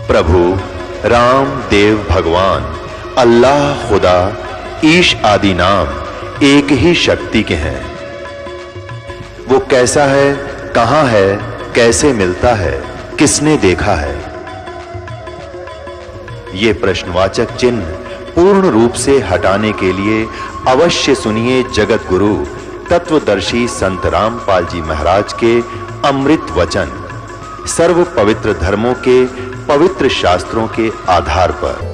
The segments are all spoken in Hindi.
प्रभु राम देव भगवान अल्लाह खुदा ईश आदि नाम एक ही शक्ति के हैं। वो कैसा है, कहां है, कैसे मिलता है, किसने देखा है? ये प्रश्नवाचक चिन्ह पूर्ण रूप से हटाने के लिए अवश्य सुनिए जगत गुरु तत्वदर्शी संत रामपाल जी महाराज के अमृत वचन, सर्व पवित्र धर्मों के पवित्र शास्त्रों के आधार पर।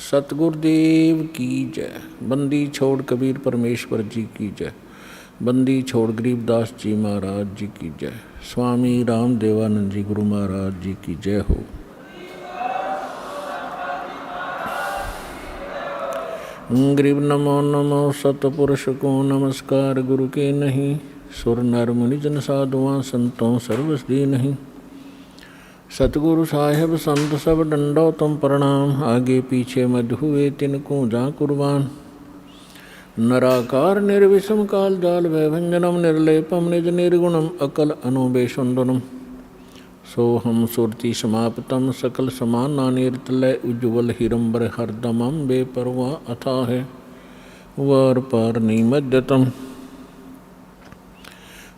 सतगुरुदेव की जय। बंदी छोड़ कबीर परमेश्वर जी की जय। बंदी छोड़ गरीबदास जी महाराज जी की जय। स्वामी राम देवानंद जी गुरु महाराज जी की जय हो। गरीब नमो नमो सतपुरुष को नमस्कार गुरु के नहीं। सुर नर मुनि जन साधुआं संतों सर्वसदी नहीं। सतगुरु साहेब संत सब डंडो तुम प्रणाम। आगे पीछे मध हुए तिनको जा कुर्बान। नराकार निर्विषम काल जाल वैभंजनम निर्लेपम निज निर्गुणम अकल अनुबेशुंदनम। सोहम सुरति समाप्तम सकल समाना निर्तलय उज्ज्वल हिरंबर हरदमम बेपरवा अथा है वार पार निमज्जतम।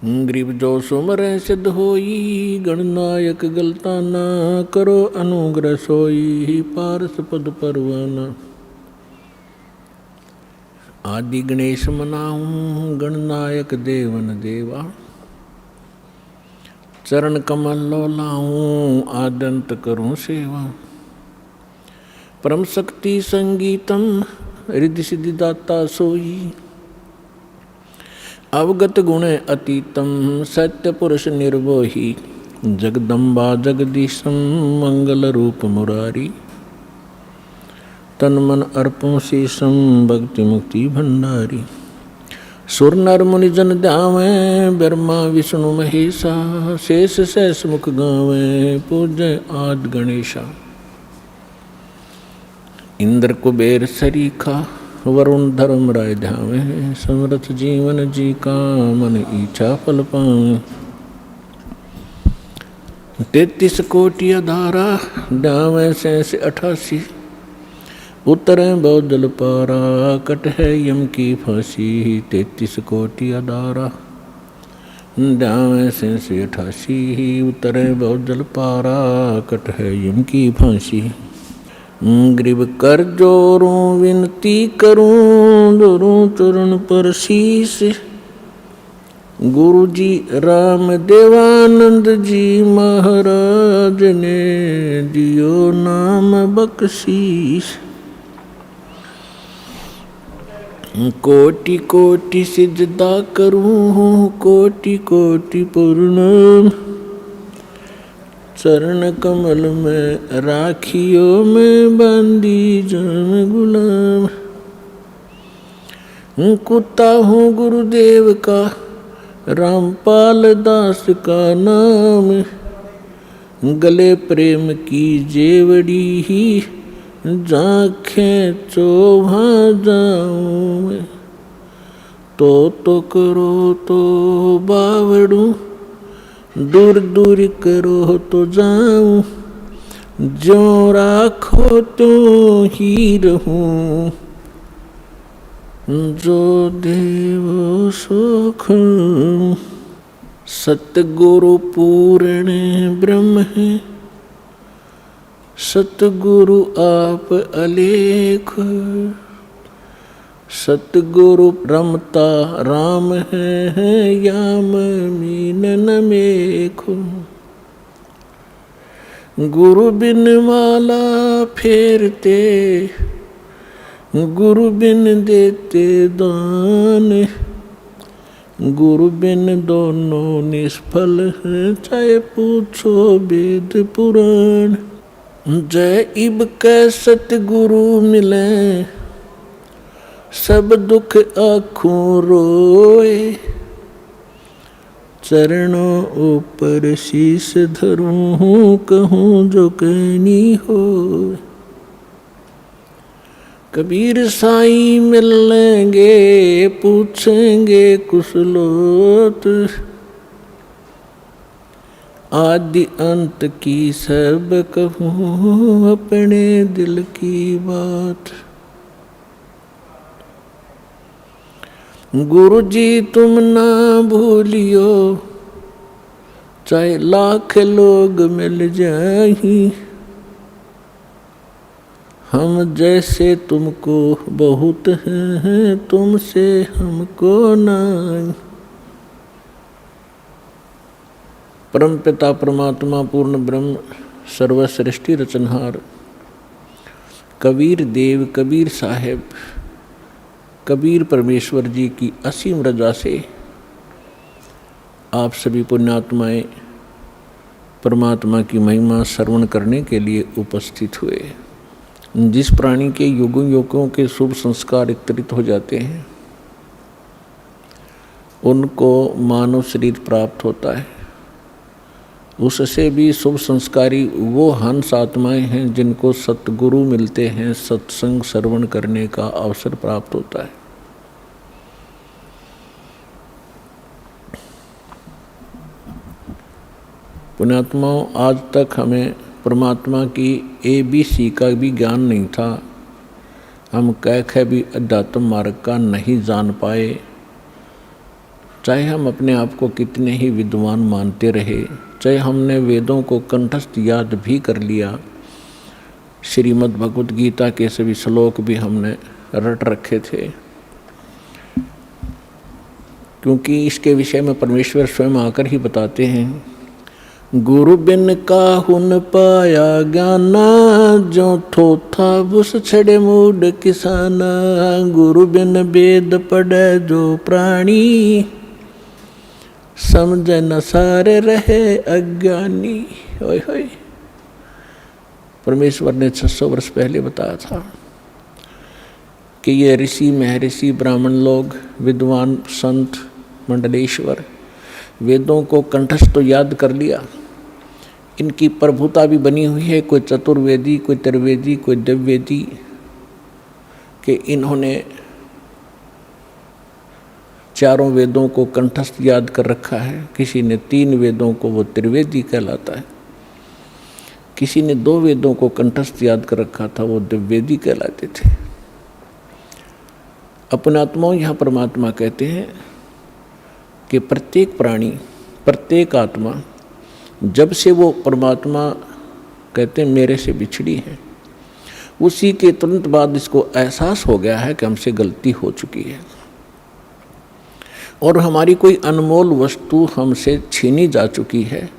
गरीब जो सुमर सिद्ध होई गणनायक गलता ना करो अनुग्रह सोई पारस पद परवाना। आदि गणेश मनाऊं गणनायक देवन देवा। चरण कमल लो लाऊं आदंत करूं सेवा। परम शक्ति संगीतम रिद्धि सिद्धि दाता सोई। अवगत गुण अतीतम सत्य पुरुष निर्वोही। जगदम्बा जगदीशम मंगल रूप मुरारी। तन मन अर्पों शीशम भक्ति मुक्ति भंडारी। सुर नर मुनि जन ध्यावे ब्रह्मा विष्णु महेशा। शेष सहस मुख गावे पूजय आदि गणेशा। इंद्र कुबेर सरीखा वरुण धर्म राय ध्यावे। समर्थ जीवन जी का मन इच्छा फल पावे। 33 कोटि अधारा ध्यावे 88। उतरे बहुत जल पारा कट है यम की फांसी। 33 कोटि अधारा ध्यावे 88। उतरे बहुत जल पारा कट है यम की फांसी। गरीब कर जोरूं विनती करूं दोरूं चरण पर शीस। गुरु जी राम देवानंद जी महाराज ने दियो नाम बख्शीस। कोटि कोटि सिजदा करूं कोटि कोटि प्रणाम। चरण कमल में राखियो में बंदी जाम गुलाम। कुत्ता हूँ गुरुदेव का रामपाल दास का नाम। गले प्रेम की जेवड़ी ही जाखें चोभा जाऊँ मैं। तो करो तो बावड़ू दूर दूर करो तो जाऊं। जो राखो तो ही रहूं। जो देव सुख सतगुरु पूर्ण ब्रह्म है। सतगुरु आप अलेख सतगुरु रमता राम है याम मीन न मेखो। गुरु बिन माला फेरते, गुरु बिन देते दान। गुरु बिन दोनों निष्फल हैं, चाहे पूछो वेद पुराण। जय इब कै सतगुरु मिले, सब दुख आँखों रोए। चरणों ऊपर शीश धरूं, कहूँ जो कहनी हो। कबीर साईं मिल लेंगे, पूछेंगे कुशलोत। आदि अंत की सब कहूँ, अपने दिल की बात। गुरु जी तुम ना भूलियो, चाहे लाख लोग मिल जाएं। हम जैसे तुमको बहुत हैं, तुमसे हमको नहीं। परम पिता परमात्मा पूर्ण ब्रह्म सर्वसृष्टि रचनहार कबीर देव कबीर साहेब कबीर परमेश्वर जी की असीम रजा से आप सभी पुण्यात्माएं परमात्मा की महिमा श्रवण करने के लिए उपस्थित हुए। जिस प्राणी के युगों युगों के शुभ संस्कार एकत्रित हो जाते हैं उनको मानव शरीर प्राप्त होता है। उससे भी शुभ संस्कारी वो हंस आत्माएं हैं जिनको सतगुरु मिलते हैं, सत्संग श्रवण करने का अवसर प्राप्त होता है। पुण्यात्माओं, आज तक हमें परमात्मा की ABC का भी ज्ञान नहीं था। हम कह भी अध्यात्म मार्ग का नहीं जान पाए, चाहे हम अपने आप को कितने ही विद्वान मानते रहे, चाहे हमने वेदों को कंठस्थ याद भी कर लिया, श्रीमद् भगवद गीता के सभी श्लोक भी हमने रट रखे थे, क्योंकि इसके विषय में परमेश्वर स्वयं आकर ही बताते हैं, गुरु बिन काहू न पाया ज्ञाना, जो थोथा बुस छड़े मूड किसाना। गुरु बिन वेद पढ़े जो प्राणी, समझ न सारे रहे अज्ञानी। ओए होए, परमेश्वर ने 600 वर्ष पहले बताया था कि ये ऋषि महर्षि ब्राह्मण लोग, विद्वान संत मंडलेश्वर वेदों को कंठस्थ तो याद कर लिया, इनकी प्रभुता भी बनी हुई है। कोई चतुर्वेदी, कोई त्रिवेदी, कोई दिव्यवेदी कि इन्होंने चारों वेदों को कंठस्थ याद कर रखा है। किसी ने 3 वेदों को, वो त्रिवेदी कहलाता है। किसी ने 2 वेदों को कंठस्थ याद कर रखा था, वो दिव्यवेदी कहलाते थे। अपने आत्माओं, यहाँ परमात्मा कहते हैं कि प्रत्येक प्राणी, प्रत्येक आत्मा, जब से वो परमात्मा कहते हैं मेरे से बिछड़ी है, उसी के तुरंत बाद इसको एहसास हो गया है कि हमसे गलती हो चुकी है और हमारी कोई अनमोल वस्तु हमसे छीनी जा चुकी है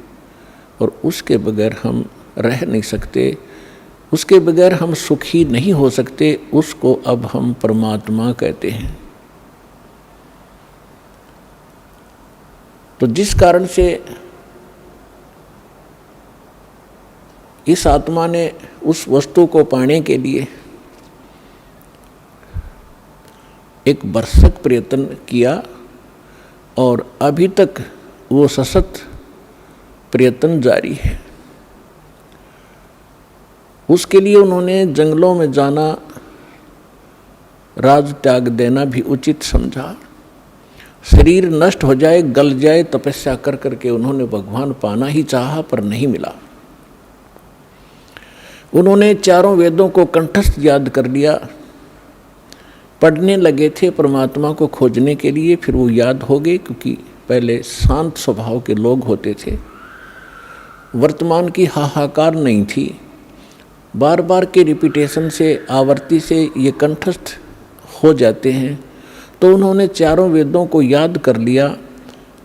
और उसके बगैर हम रह नहीं सकते, उसके बगैर हम सुखी नहीं हो सकते। उसको अब हम परमात्मा कहते हैं। तो जिस कारण से इस आत्मा ने उस वस्तु को पाने के लिए एक भरसक प्रयत्न किया और अभी तक वो सशक्त प्रयत्न जारी है। उसके लिए उन्होंने जंगलों में जाना, राज त्याग देना भी उचित समझा। शरीर नष्ट हो जाए, गल जाए, तपस्या कर करके उन्होंने भगवान पाना ही चाहा पर नहीं मिला। उन्होंने चारों वेदों को कंठस्थ याद कर लिया, पढ़ने लगे थे परमात्मा को खोजने के लिए। फिर वो याद हो गए, क्योंकि पहले शांत स्वभाव के लोग होते थे, वर्तमान की हाहाकार नहीं थी। बार बार के रिपीटेशन से, आवर्ती से ये कंठस्थ हो जाते हैं। तो उन्होंने चारों वेदों को याद कर लिया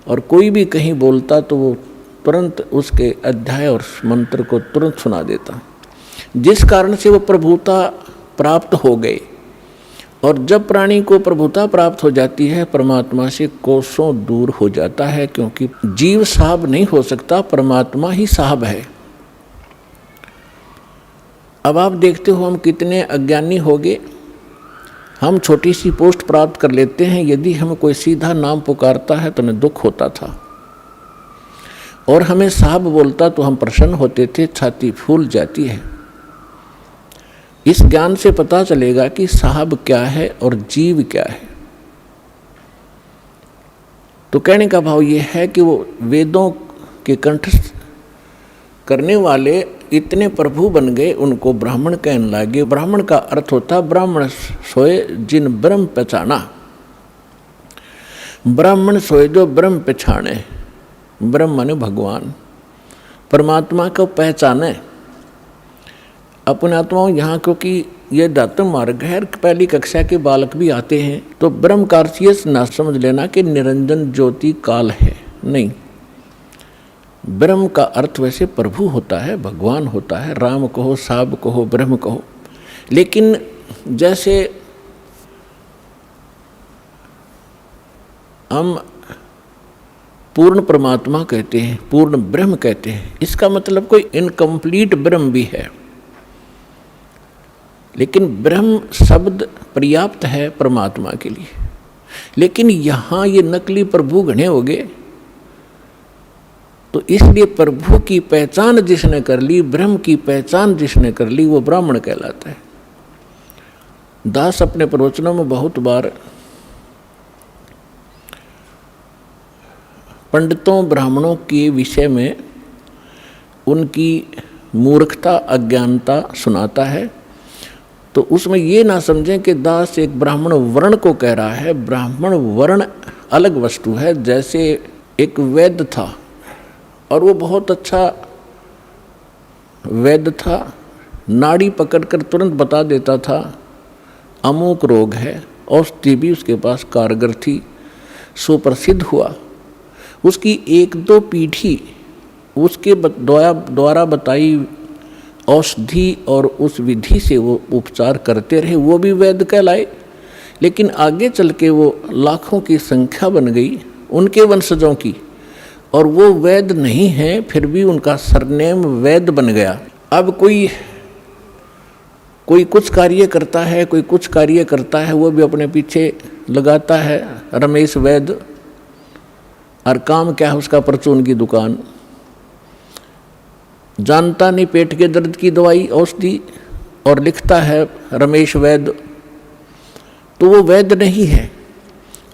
और कोई भी कहीं बोलता तो वो तुरंत उसके अध्याय और मंत्र को तुरंत सुना देता, जिस कारण से वो प्रभुता प्राप्त हो गए। और जब प्राणी को प्रभुता प्राप्त हो जाती है, परमात्मा से कोसों दूर हो जाता है, क्योंकि जीव साहब नहीं हो सकता, परमात्मा ही साहब है। अब आप देखते हो हम कितने अज्ञानी हो गए। हम छोटी सी पोस्ट प्राप्त कर लेते हैं, यदि हम कोई सीधा नाम पुकारता है तो हमें दुख होता था, और हमें साहब बोलता तो हम प्रसन्न होते थे, छाती फूल जाती है। इस ज्ञान से पता चलेगा कि साहब क्या है और जीव क्या है। तो कहने का भाव ये है कि वो वेदों के कंठस्थ करने वाले इतने प्रभु बन गए, उनको ब्राह्मण कहने लगे। ब्राह्मण का अर्थ होता ब्राह्मण सोए जिन ब्रह्म पहचाना। ब्राह्मण सोए जो ब्रह्म पहचाने। ब्रह्म माने भगवान, परमात्मा को पहचाने अपने आत्माओं। यहाँ क्योंकि ये दातम मार्ग है, पहली कक्षा के बालक भी आते हैं, तो ब्रह्म का अर्थ ये ना समझ लेना कि निरंजन ज्योति काल है, नहीं। ब्रह्म का अर्थ वैसे प्रभु होता है, भगवान होता है, राम कहो, साब कहो, ब्रह्म कहो। लेकिन जैसे हम पूर्ण परमात्मा कहते हैं, पूर्ण ब्रह्म कहते हैं, इसका मतलब कोई इनकम्प्लीट ब्रह्म भी है। लेकिन ब्रह्म शब्द पर्याप्त है परमात्मा के लिए। लेकिन यहाँ ये नकली प्रभु घने हो गए, तो इसलिए प्रभु की पहचान जिसने कर ली, ब्रह्म की पहचान जिसने कर ली, वो ब्राह्मण कहलाता है। दास अपने प्रवचनों में बहुत बार पंडितों ब्राह्मणों के विषय में उनकी मूर्खता अज्ञानता सुनाता है। तो उसमें ये ना समझें कि दास एक ब्राह्मण वर्ण को कह रहा है। ब्राह्मण वर्ण अलग वस्तु है। जैसे एक वैद्य था और वो बहुत अच्छा वैद्य था, नाड़ी पकड़कर तुरंत बता देता था अमुक रोग है, औषधि भी उसके पास कारगर थी, सुप्रसिद्ध हुआ। उसकी एक दो पीढ़ी उसके द्वारा बताई औषधि और उस विधि से वो उपचार करते रहे, वो भी वैद्य कहलाए। लेकिन आगे चल के वो लाखों की संख्या बन गई उनके वंशजों की, और वो वैद्य नहीं है, फिर भी उनका सरनेम वैद्य बन गया। अब कोई कुछ कार्य करता है, कोई कुछ कार्य करता है, वो भी अपने पीछे लगाता है रमेश वैद्य, और काम क्या है उसका, परचून की दुकान। जानता नहीं पेट के दर्द की दवाई औषधि, और लिखता है रमेश वैद्य, तो वो वैद्य नहीं है।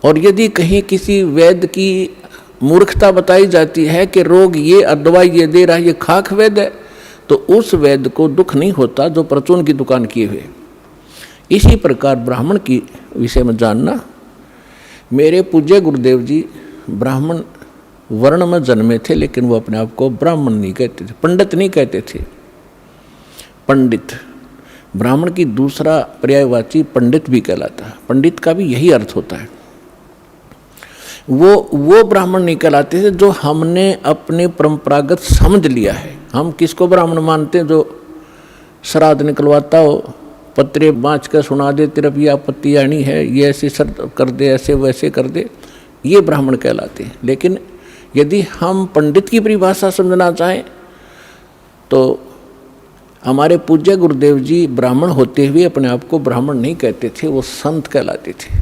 और यदि कहीं किसी वैद्य की मूर्खता बताई जाती है कि रोग ये और दवाई ये दे रहा है, ये खाक वैद्य है, तो उस वैद्य को दुख नहीं होता जो परचून की दुकान किए हुए। इसी प्रकार ब्राह्मण की विषय में जानना। मेरे पूज्य गुरुदेव जी ब्राह्मण वर्ण में जन्मे थे, लेकिन वो अपने आप को ब्राह्मण नहीं कहते थे, पंडित नहीं कहते थे। पंडित ब्राह्मण की दूसरा पर्यायवाची पंडित भी कहलाता है। पंडित का भी यही अर्थ होता है। वो ब्राह्मण नहीं कहलाते थे जो हमने अपने परंपरागत समझ लिया है। हम किसको ब्राह्मण मानते हैं? जो श्राद्ध निकलवाता हो, पत्रे बाँच कर सुना दे, तेरा भी आपत्ति आनी है, ये ऐसे शर्त कर दे, ऐसे वैसे कर दे, ये ब्राह्मण कहलाते हैं। लेकिन यदि हम पंडित की परिभाषा समझना चाहें तो हमारे पूज्य गुरुदेव जी ब्राह्मण होते हुए अपने आप को ब्राह्मण नहीं कहते थे, वो संत कहलाते थे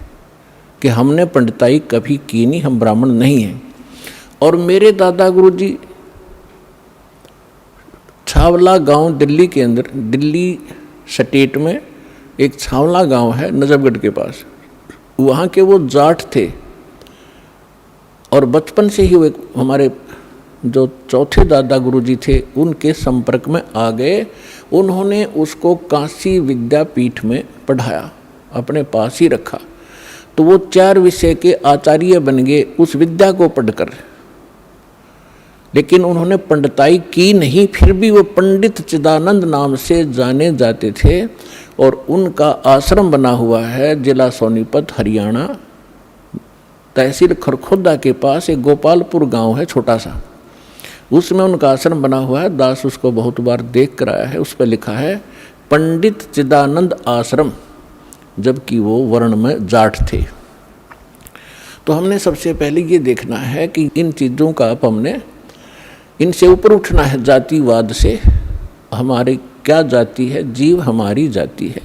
कि हमने पंडिताई कभी की नहीं, हम ब्राह्मण नहीं हैं। और मेरे दादा गुरु जी छावला गांव दिल्ली के अंदर, दिल्ली स्टेट में एक छावला गांव है नजफगढ़ के पास, वहाँ के वो जाट थे। और बचपन से ही वो हमारे जो चौथे दादा गुरुजी थे उनके संपर्क में आ गए। उन्होंने उसको काशी विद्यापीठ में पढ़ाया, अपने पास ही रखा, तो वो 4 विषय के आचार्य बन गए उस विद्या को पढ़कर। लेकिन उन्होंने पंडिताई की नहीं, फिर भी वो पंडित चिदानंद नाम से जाने जाते थे। और उनका आश्रम बना हुआ है जिला सोनीपत हरियाणा, तहसील खरखोदा के पास एक गोपालपुर गांव है छोटा सा, उसमें उनका आश्रम बना हुआ है। दास उसको बहुत बार देख कर आया है। उस पर लिखा है पंडित चिदानंद आश्रम, जबकि वो वर्ण में जाट थे। तो हमने सबसे पहले ये देखना है कि इन चीज़ों का अब हमने इनसे ऊपर उठना है, जातिवाद से। हमारी क्या जाति है? जीव हमारी जाति है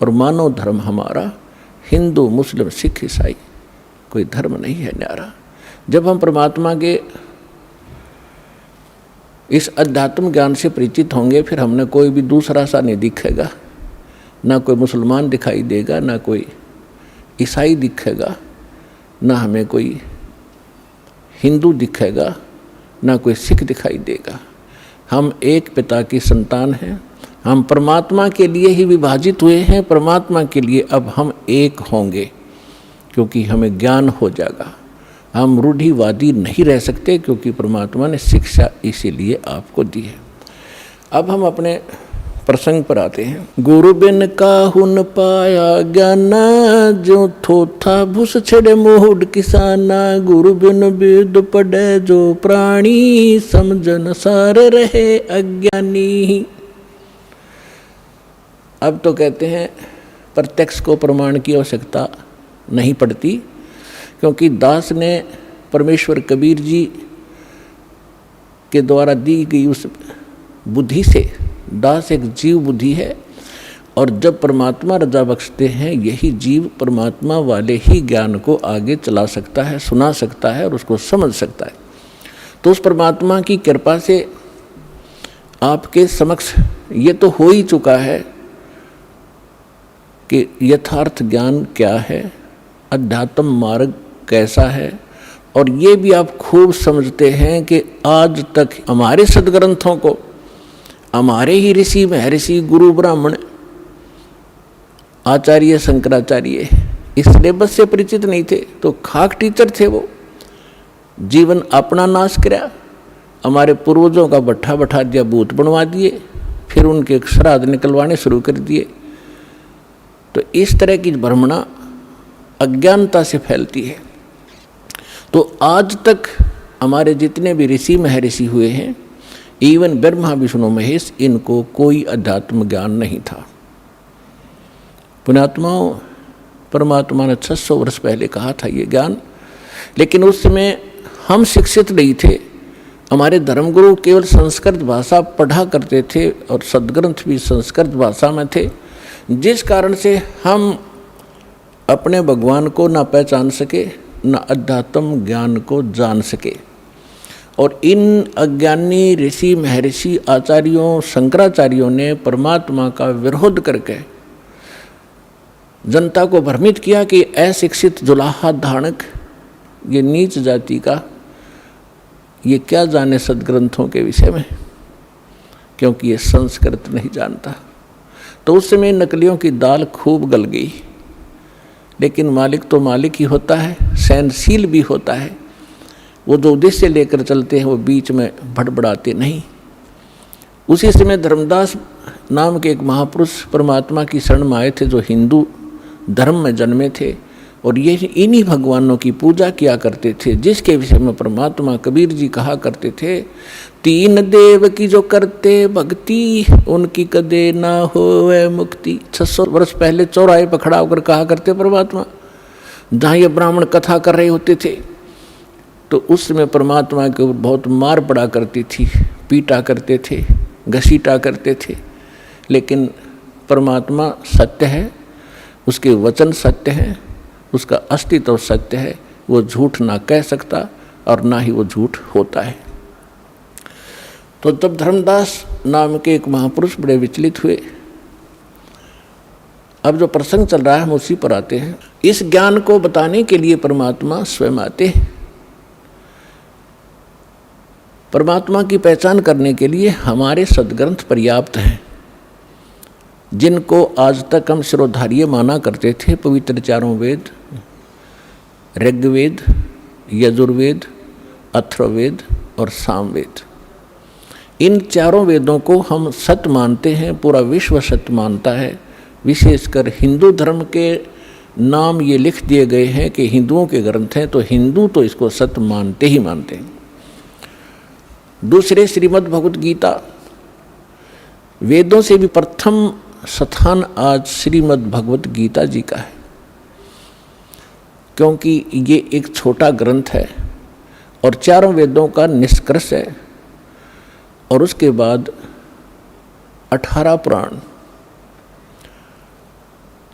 और मानव धर्म हमारा हिंदू मुस्लिम सिख ईसाई, कोई धर्म नहीं है न्यारा। जब हम परमात्मा के इस अध्यात्म ज्ञान से परिचित होंगे, फिर हमने कोई भी दूसरा सा नहीं दिखेगा, ना कोई मुसलमान दिखाई देगा, ना कोई ईसाई दिखेगा, ना हमें कोई हिंदू दिखेगा, ना कोई सिख दिखाई देगा। हम एक पिता की संतान हैं, हम परमात्मा के लिए ही विभाजित हुए हैं, परमात्मा के लिए अब हम एक होंगे, क्योंकि हमें ज्ञान हो जाएगा। हम रूढ़िवादी नहीं रह सकते, क्योंकि परमात्मा ने शिक्षा इसीलिए आपको दी है। अब हम अपने प्रसंग पर आते हैं। गुरु बिन काहू न पाया ज्ञाना, जो थोथा भूस छड़े मोहड किसाना। गुरु बिन वेद पढ़े जो प्राणी, समझन सारे रहे अज्ञानी। अब तो कहते हैं प्रत्यक्ष को प्रमाण की आवश्यकता नहीं पड़ती, क्योंकि दास ने परमेश्वर कबीर जी के द्वारा दी गई उस बुद्धि से, दास एक जीव बुद्धि है, और जब परमात्मा रजा बख्शते हैं, यही जीव परमात्मा वाले ही ज्ञान को आगे चला सकता है, सुना सकता है और उसको समझ सकता है। तो उस परमात्मा की कृपा से आपके समक्ष ये तो हो ही चुका है कि यथार्थ ज्ञान क्या है, अध्यात्म मार्ग कैसा है, और ये भी आप खूब समझते हैं कि आज तक हमारे सदग्रंथों को हमारे ही ऋषि महर्षि गुरु ब्राह्मण आचार्य शंकराचार्य इस सिलेबस से परिचित नहीं थे, तो खाक टीचर थे वो। जीवन अपना नाश किया, हमारे पूर्वजों का भट्ठा बैठा दिया, भूत बनवा दिए, फिर उनके श्राद्ध निकलवाने शुरू कर दिए। तो इस तरह की भ्रमणा अज्ञानता से फैलती है। तो आज तक हमारे जितने भी ऋषि महर्षि हुए हैं, इवन ब्रह्मा विष्णु महेश, इनको कोई अध्यात्म ज्ञान नहीं था। पुण्यात्माओं, परमात्मा ने 600 वर्ष पहले कहा था ये ज्ञान, लेकिन उस समय हम शिक्षित नहीं थे। हमारे धर्मगुरु केवल संस्कृत भाषा पढ़ा करते थे और सदग्रंथ भी संस्कृत भाषा में थे, जिस कारण से हम अपने भगवान को ना पहचान सके, ना अध्यात्म ज्ञान को जान सके। और इन अज्ञानी ऋषि महर्षि आचार्यों शंकराचार्यों ने परमात्मा का विरोध करके जनता को भ्रमित किया कि अशिक्षित जुलाहा धानक, ये नीच जाति का, ये क्या जाने सदग्रंथों के विषय में, क्योंकि ये संस्कृत नहीं जानता। तो उस समय नकलियों की दाल खूब गल गई, लेकिन मालिक तो मालिक ही होता है, सहनशील भी होता है। वो जो उद्देश्य लेकर चलते हैं वो बीच में भड़बड़ाते नहीं। उसी समय धर्मदास नाम के एक महापुरुष परमात्मा की शरण में आए थे, जो हिंदू धर्म में जन्मे थे, और ये इन्हीं भगवानों की पूजा किया करते थे, जिसके विषय में परमात्मा कबीर जी कहा करते थे, तीन देव की जो करते भक्ति, उनकी कदे ना होवे मुक्ति। 600 वर्ष पहले चौराहे पर खड़ा होकर कहा करते परमात्मा, जहाँ ये ब्राह्मण कथा कर रहे होते थे, तो उस समय परमात्मा के ऊपर बहुत मार पड़ा करती थी, पीटा करते थे, घसीटा करते थे। लेकिन परमात्मा सत्य है, उसके वचन सत्य हैं, उसका अस्तित्व सत्य है, वो झूठ ना कह सकता और ना ही वो झूठ होता है। तो जब धर्मदास नाम के एक महापुरुष बड़े विचलित हुए, अब जो प्रसंग चल रहा है हम उसी पर आते हैं। इस ज्ञान को बताने के लिए परमात्मा स्वयं आते हैं। परमात्मा की पहचान करने के लिए हमारे सदग्रंथ पर्याप्त हैं, जिनको आज तक हम शिरोधार्य माना करते थे। पवित्र चारों वेद, ऋग्वेद, यजुर्वेद, अथर्ववेद और सामवेद, इन चारों वेदों को हम सत्य मानते हैं, पूरा विश्व सत्य मानता है। विशेषकर हिंदू धर्म के नाम ये लिख दिए गए हैं कि हिंदुओं के ग्रंथ हैं, तो हिंदू तो इसको सत्य मानते ही मानते हैं। दूसरे श्रीमद् भगवत गीता, वेदों से भी प्रथम स्थान आज श्रीमद् भगवत गीता जी का है, क्योंकि ये एक छोटा ग्रंथ है और चारों वेदों का निष्कर्ष है, और उसके बाद 18 पुराण।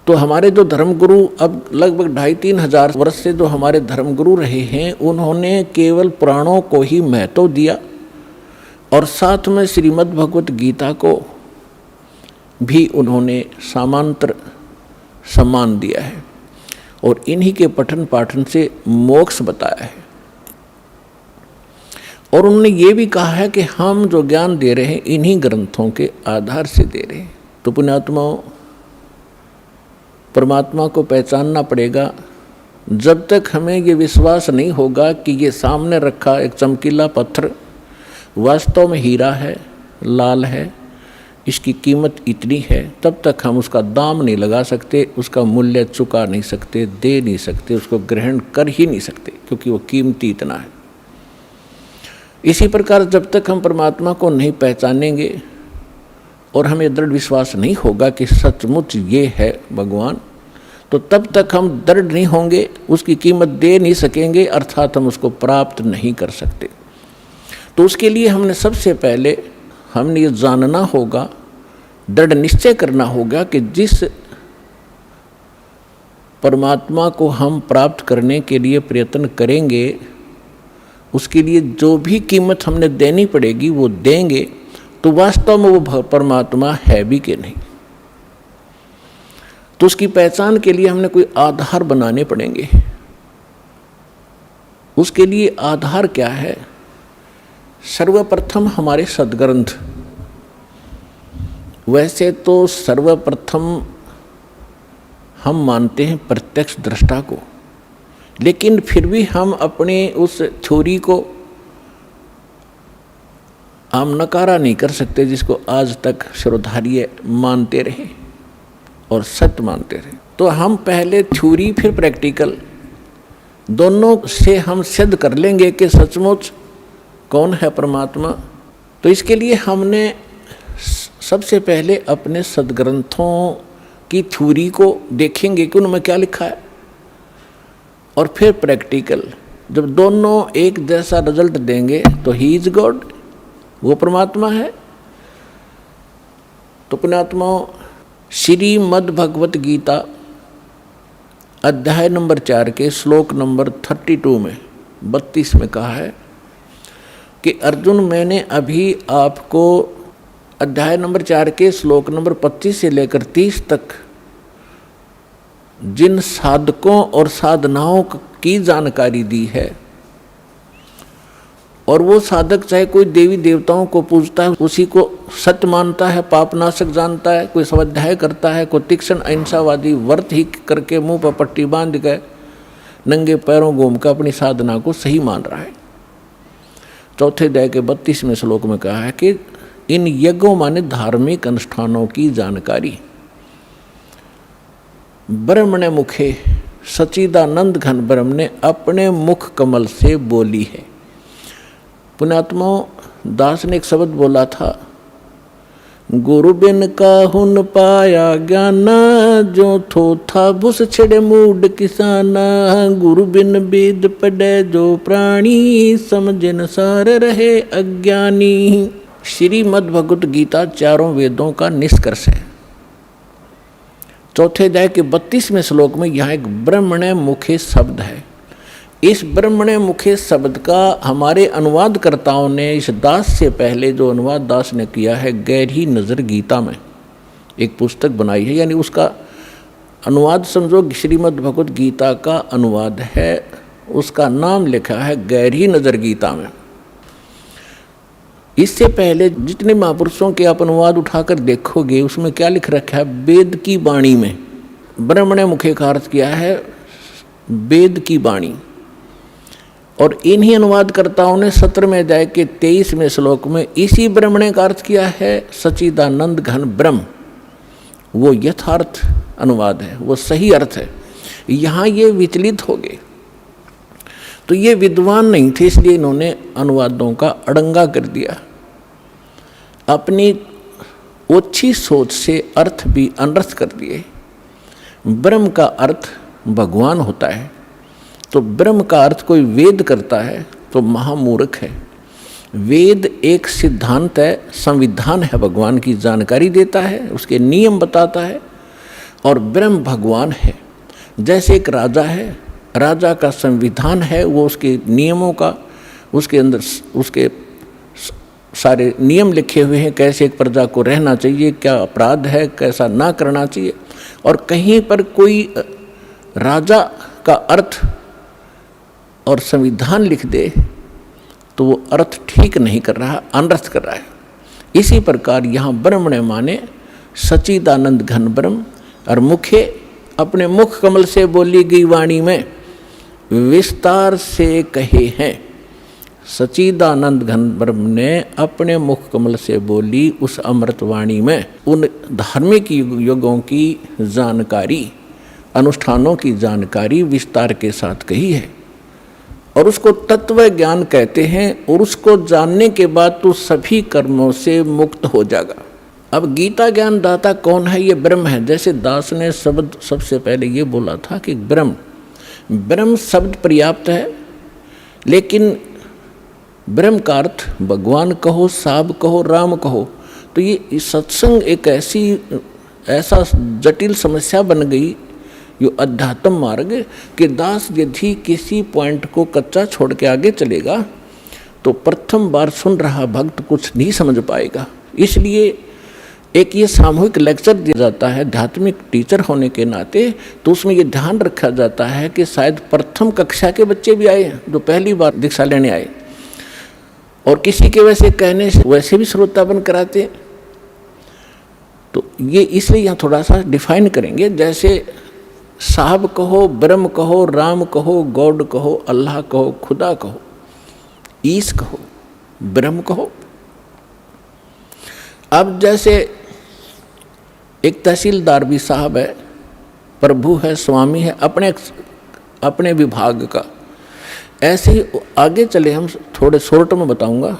तो हमारे जो धर्मगुरु अब लगभग 2,500-3 हजार वर्ष से जो हमारे धर्मगुरु रहे हैं, उन्होंने केवल पुराणों को ही महत्व दिया और साथ में श्रीमद् भगवत गीता को भी उन्होंने समांतर सम्मान दिया है और इन्हीं के पठन पाठन से मोक्ष बताया है। और उन्होंने ये भी कहा है कि हम जो ज्ञान दे रहे हैं इन्हीं ग्रंथों के आधार से दे रहे हैं। तो पुण्यात्माओं, परमात्मा को पहचानना पड़ेगा। जब तक हमें ये विश्वास नहीं होगा कि ये सामने रखा एक चमकीला पत्थर वास्तव में हीरा है, लाल है, इसकी कीमत इतनी है, तब तक हम उसका दाम नहीं लगा सकते, उसका मूल्य चुका नहीं सकते, दे नहीं सकते, उसको ग्रहण कर ही नहीं सकते, क्योंकि वो कीमती इतना है। इसी प्रकार जब तक हम परमात्मा को नहीं पहचानेंगे और हमें दृढ़ विश्वास नहीं होगा कि सचमुच ये है भगवान, तो तब तक हम दृढ़ नहीं होंगे, उसकी कीमत दे नहीं सकेंगे, अर्थात हम उसको प्राप्त नहीं कर सकते। तो उसके लिए हमने सबसे पहले ये जानना होगा, दृढ़ निश्चय करना होगा कि जिस परमात्मा को हम प्राप्त करने के लिए प्रयत्न करेंगे, उसके लिए जो भी कीमत हमने देनी पड़ेगी वो देंगे, तो वास्तव में वो परमात्मा है भी कि नहीं। तो उसकी पहचान के लिए हमने कोई आधार बनाने पड़ेंगे। उसके लिए आधार क्या है? सर्वप्रथम हमारे सद्ग्रंथ। वैसे तो सर्वप्रथम हम मानते हैं प्रत्यक्ष दृष्टा को, लेकिन फिर भी हम अपने उस थ्योरी को हम नकारा नहीं कर सकते, जिसको आज तक श्रोधार्य मानते रहे और सत्य मानते रहे। तो हम पहले थ्योरी फिर प्रैक्टिकल दोनों से हम सिद्ध कर लेंगे कि सचमुच कौन है परमात्मा। तो इसके लिए हमने सबसे पहले अपने सद्ग्रंथों की थ्योरी को देखेंगे कि उनमें क्या लिखा है, और फिर प्रैक्टिकल। जब दोनों एक जैसा रिजल्ट देंगे तो ही इज गॉड, वो परमात्मा है। तो पुण्यात्माओं, श्रीमद् भगवत गीता अध्याय नंबर 4 के श्लोक नंबर 32 में 32 में कहा है कि अर्जुन, मैंने अभी आपको अध्याय नंबर 4 के श्लोक नंबर 25 से लेकर 30 तक जिन साधकों और साधनाओं की जानकारी दी है, और वो साधक चाहे कोई देवी देवताओं को पूजता है, उसी को सत्य मानता है, पापनाशक जानता है, कोई स्वाध्याय करता है, कोई तीक्ष्ण अहिंसावादी व्रत ही करके मुंह पर पट्टी बांध गए नंगे पैरों घूम कर अपनी साधना को सही मान रहा है। चौथे अध्याय के 32वें श्लोक में कहा है कि इन यज्ञों माने धार्मिक अनुष्ठानों की जानकारी ब्रह्मणे मुखे सच्चिदानंद घन ब्रह्म ने अपने मुख कमल से बोली है। पुण्यात्माओं, दास ने एक शब्द बोला था, गुरु बिन काहुन पाया ज्ञान, जो थो था भुस छिड़े मूड किसाना, गुरु बिन वेद पढ़े जो प्राणी, समझन सार रहे अज्ञानी। श्रीमद् भगवत गीता चारों वेदों का निष्कर्ष है। चौथे अध्याय के 32वें श्लोक में यहाँ एक ब्रह्मणे मुखे शब्द है। इस ब्रह्मणे मुखे शब्द का हमारे अनुवादकर्ताओं ने इस दास से पहले जो अनुवाद दास ने किया है, गहरी नज़र गीता में एक पुस्तक बनाई है, यानी उसका अनुवाद समझो श्रीमद् भगवत गीता का अनुवाद है। उसका नाम लिखा है गहरी नज़र गीता में। इससे पहले जितने महापुरुषों के आप अनुवाद उठाकर देखोगे, उसमें क्या लिख रखा है? वेद की वाणी में ब्रह्मणे मुखे का अर्थ किया है वेद की वाणी। और इन्हीं अनुवादकर्ताओं ने 17वें अध्याय के 23वें श्लोक में इसी ब्रह्मणे का अर्थ किया है सच्चिदानंद घन ब्रह्म। वो यथार्थ अनुवाद है, वो सही अर्थ है। यहाँ ये विचलित हो गए, तो ये विद्वान नहीं थे, इसलिए इन्होंने अनुवादों का अड़ंगा कर दिया। अपनी ओछी सोच से अर्थ भी अनर्थ कर दिए। ब्रह्म का अर्थ भगवान होता है, तो ब्रह्म का अर्थ कोई वेद करता है तो महामूर्ख है। वेद एक सिद्धांत है, संविधान है, भगवान की जानकारी देता है, उसके नियम बताता है, और ब्रह्म भगवान है। जैसे एक राजा है, राजा का संविधान है, वो उसके नियमों का, उसके अंदर उसके सारे नियम लिखे हुए हैं, कैसे एक प्रजा को रहना चाहिए, क्या अपराध है, कैसा ना करना चाहिए। और कहीं पर कोई राजा का अर्थ और संविधान लिख दे तो वो अर्थ ठीक नहीं कर रहा, अनर्थ कर रहा है। इसी प्रकार यहाँ ब्रह्म ने माने सच्चिदानंद घन ब्रह्म, और मुखे अपने मुख कमल से बोली गई वाणी में विस्तार से कहे हैं। सच्चिदानंद घन ब्रह्म ने अपने मुख कमल से बोली उस अमृत वाणी में उन धार्मिक युगों की जानकारी, अनुष्ठानों की जानकारी विस्तार के साथ कही है, और उसको तत्व ज्ञान कहते हैं। और उसको जानने के बाद तो सभी कर्मों से मुक्त हो जाएगा। अब गीता ज्ञान दाता कौन है? ये ब्रह्म है। जैसे दास ने शब्द सबसे पहले ये बोला था कि ब्रह्म शब्द पर्याप्त है, लेकिन ब्रह्म का अर्थ भगवान कहो, साब कहो, राम कहो, तो ये सत्संग एक ऐसा जटिल समस्या बन गई, जो अध्यात्म मार्ग कि दास यदि किसी पॉइंट को कच्चा छोड़ के आगे चलेगा तो प्रथम बार सुन रहा भक्त कुछ नहीं समझ पाएगा। इसलिए एक ये सामूहिक लेक्चर दिया जाता है आध्यात्मिक टीचर होने के नाते, तो उसमें ये ध्यान रखा जाता है कि शायद प्रथम कक्षा के बच्चे भी आए जो पहली बार दीक्षा लेने आए, और किसी के वैसे कहने से वैसे भी श्रोता बन कराते हैं। तो ये इसलिए यहाँ थोड़ा सा डिफाइन करेंगे। जैसे साहब कहो, ब्रह्म कहो, राम कहो, गॉड कहो, अल्लाह कहो, खुदा कहो, ईश कहो, ब्रह्म कहो। अब जैसे एक तहसीलदार भी साहब है, प्रभु है, स्वामी है अपने विभाग का। ऐसे ही आगे चले, हम थोड़े शॉर्ट में बताऊंगा।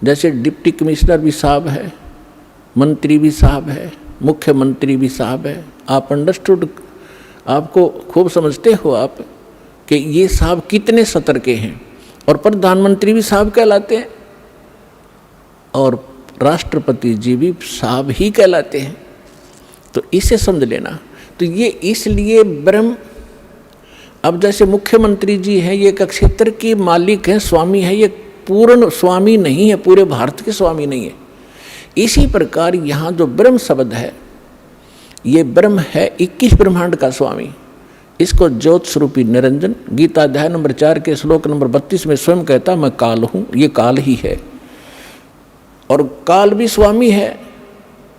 जैसे डिप्टी कमिश्नर भी साहब है, मंत्री भी साहब है, मुख्यमंत्री भी साहब है। आप अंडरस्टूड, आपको खूब समझते हो आप कि ये साहब कितने सतर के हैं। और प्रधानमंत्री भी साहब कहलाते हैं, और राष्ट्रपति जी भी साहब ही कहलाते हैं। तो इसे समझ लेना। तो ये इसलिए ब्रह्म, अब जैसे मुख्यमंत्री जी हैं, ये एक क्षेत्र के मालिक हैं, स्वामी है, ये पूर्ण स्वामी नहीं है, पूरे भारत के स्वामी नहीं है। इसी प्रकार यहाँ जो ब्रह्म शब्द है, ये ब्रह्म है 21 ब्रह्मांड का स्वामी। इसको ज्योत स्वरूपी निरंजन गीता अध्याय नंबर 4 के श्लोक नंबर 32 में स्वयं कहता, मैं काल हूँ, ये काल ही है। और काल भी स्वामी है।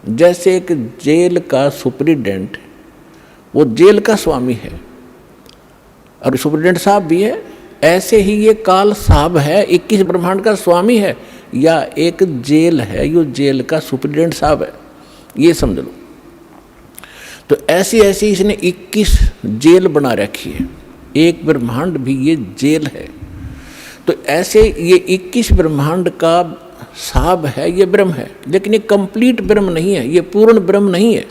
जैसे एक जेल का सुप्रिटेंडेंट, वो जेल का स्वामी है और सुप्रिटेंडेंट साहब भी है, ऐसे ही ये काल साहब है, 21 ब्रह्मांड का स्वामी है, या एक जेल है, यो जेल का सुप्रिटेंडेंट साहब है, ये समझ लो। तो ऐसी ऐसी इसने 21 जेल बना रखी है, एक ब्रह्मांड भी ये जेल है। तो ऐसे ये 21 ब्रह्मांड का साहब है, ये ब्रह्म है, लेकिन ये कंप्लीट ब्रह्म नहीं है, ये पूर्ण ब्रह्म नहीं है,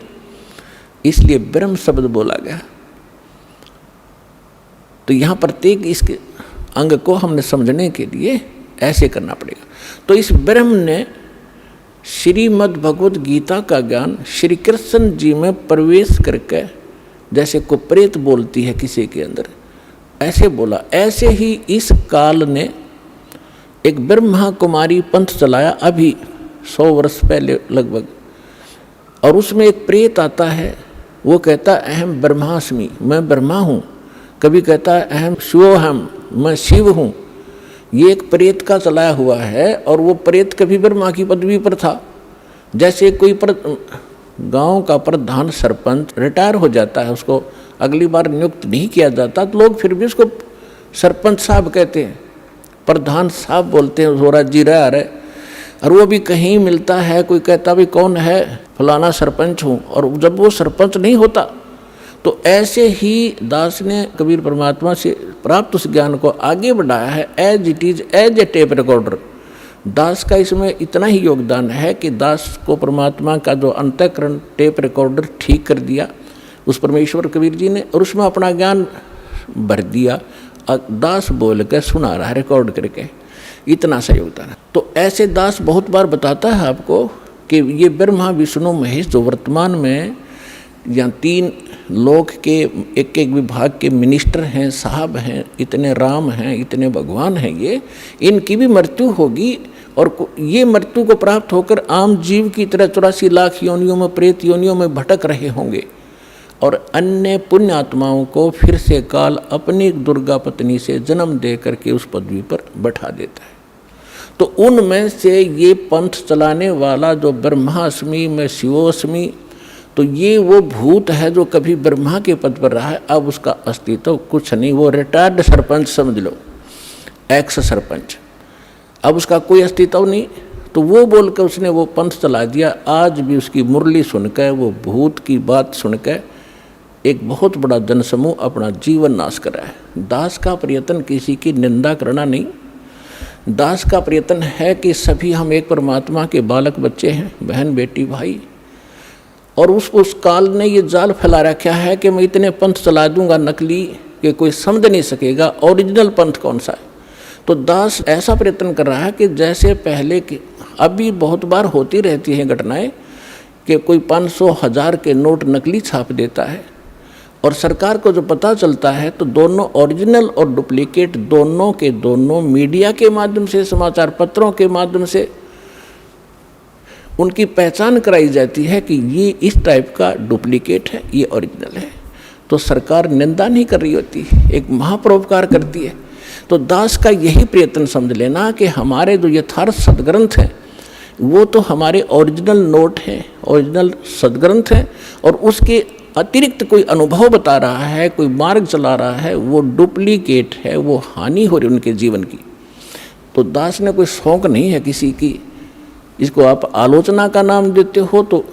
इसलिए ब्रह्म शब्द बोला गया। तो यहाँ प्रत्येक इसके अंग को हमने समझने के लिए ऐसे करना पड़ेगा। तो इस ब्रह्म ने श्रीमद् भगवद गीता का ज्ञान श्री कृष्ण जी में प्रवेश करके, जैसे को प्रेत बोलती है किसी के अंदर, ऐसे बोला। ऐसे ही इस काल ने एक ब्रह्मा कुमारी पंथ चलाया अभी 100 वर्ष पहले लगभग, और उसमें एक प्रेत आता है, वो कहता अहम ब्रह्मास्मि, मैं ब्रह्मा हूँ। कभी कहता है अहम शिवोहम, मैं शिव हूँ। ये एक प्रेत का चलाया हुआ है, और वो प्रेत कभी ब्रह्मा की पदवी पर था। जैसे कोई गांव का प्रधान सरपंच रिटायर हो जाता है, उसको अगली बार नियुक्त नहीं किया जाता, तो लोग फिर भी उसको सरपंच साहब कहते हैं, प्रधान साहब बोलते हैं, जोरा जी रहा है। और वो भी कहीं मिलता है, कोई कहता भी कौन है, फलाना सरपंच हूँ, और जब वो सरपंच नहीं होता। तो ऐसे ही दास ने कबीर परमात्मा से प्राप्त उस ज्ञान को आगे बढ़ाया है, as it is, as a tape recorder. Das का इसमें इतना ही योगदान है कि दास को परमात्मा का जो अंतःकरण टेप रिकॉर्डर ठीक कर दिया उस परमेश्वर कबीर जी ने, और उसमें अपना ज्ञान भर दिया। दास बोल के सुना रहा है रिकॉर्ड करके, इतना सा योगदान है। तो ऐसे दास बहुत बार बताता है आपको कि ये ब्रह्मा विष्णु महेश जो वर्तमान में यहाँ 3 लोक के एक एक विभाग के मिनिस्टर हैं, साहब हैं, इतने राम हैं, इतने भगवान हैं, ये इनकी भी मृत्यु होगी, और ये मृत्यु को प्राप्त होकर आम जीव की तरह 84 लाख योनियों में, प्रेत योनियों में भटक रहे होंगे, और अन्य पुण्य आत्माओं को फिर से काल अपनी दुर्गा पत्नी से जन्म दे करके उस पदवी पर बैठा देता है। तो उनमें से ये पंथ चलाने वाला जो ब्रह्मास्मि में शिवोस्मि, तो ये वो भूत है जो कभी ब्रह्मा के पद पर रहा है, अब उसका अस्तित्व कुछ नहीं, वो रिटायर्ड सरपंच समझ लो, एक्स सरपंच, अब उसका कोई अस्तित्व नहीं। तो वो बोल कर उसने वो पंथ चला दिया। आज भी उसकी मुरली सुनकर, वो भूत की बात सुनकर एक बहुत बड़ा जनसमूह अपना जीवन नाश कर रहा है। दास का प्रयत्न किसी की निंदा करना नहीं, दास का प्रयत्न है कि सभी हम एक परमात्मा के बालक बच्चे हैं, बहन बेटी भाई, और उस काल ने ये जाल फैला रखा है कि मैं इतने पंथ चला दूंगा नकली कि कोई समझ नहीं सकेगा ओरिजिनल पंथ कौन सा है। तो दास ऐसा प्रयत्न कर रहा है कि जैसे पहले के, अभी बहुत बार होती रहती हैं घटनाएं कि कोई 500,000 के नोट नकली छाप देता है, और सरकार को जो पता चलता है तो दोनों ओरिजिनल और डुप्लीकेट दोनों के दोनों मीडिया के माध्यम से, समाचार पत्रों के माध्यम से उनकी पहचान कराई जाती है कि ये इस टाइप का डुप्लीकेट है, ये ओरिजिनल है। तो सरकार निंदा नहीं कर रही होती, एक महापरोपकार करती है। तो दास का यही प्रयत्न समझ लेना कि हमारे जो यथार्थ सदग्रंथ हैं वो तो हमारे ओरिजिनल नोट हैं, ओरिजिनल सदग्रंथ हैं, और उसके अतिरिक्त कोई अनुभव बता रहा है, कोई मार्ग चला रहा है, वो डुप्लीकेट है, वो हानि हो रही उनके जीवन की। तो दास ने कोई शौक नहीं है किसी की, इसको आप आलोचना का नाम देते हो तो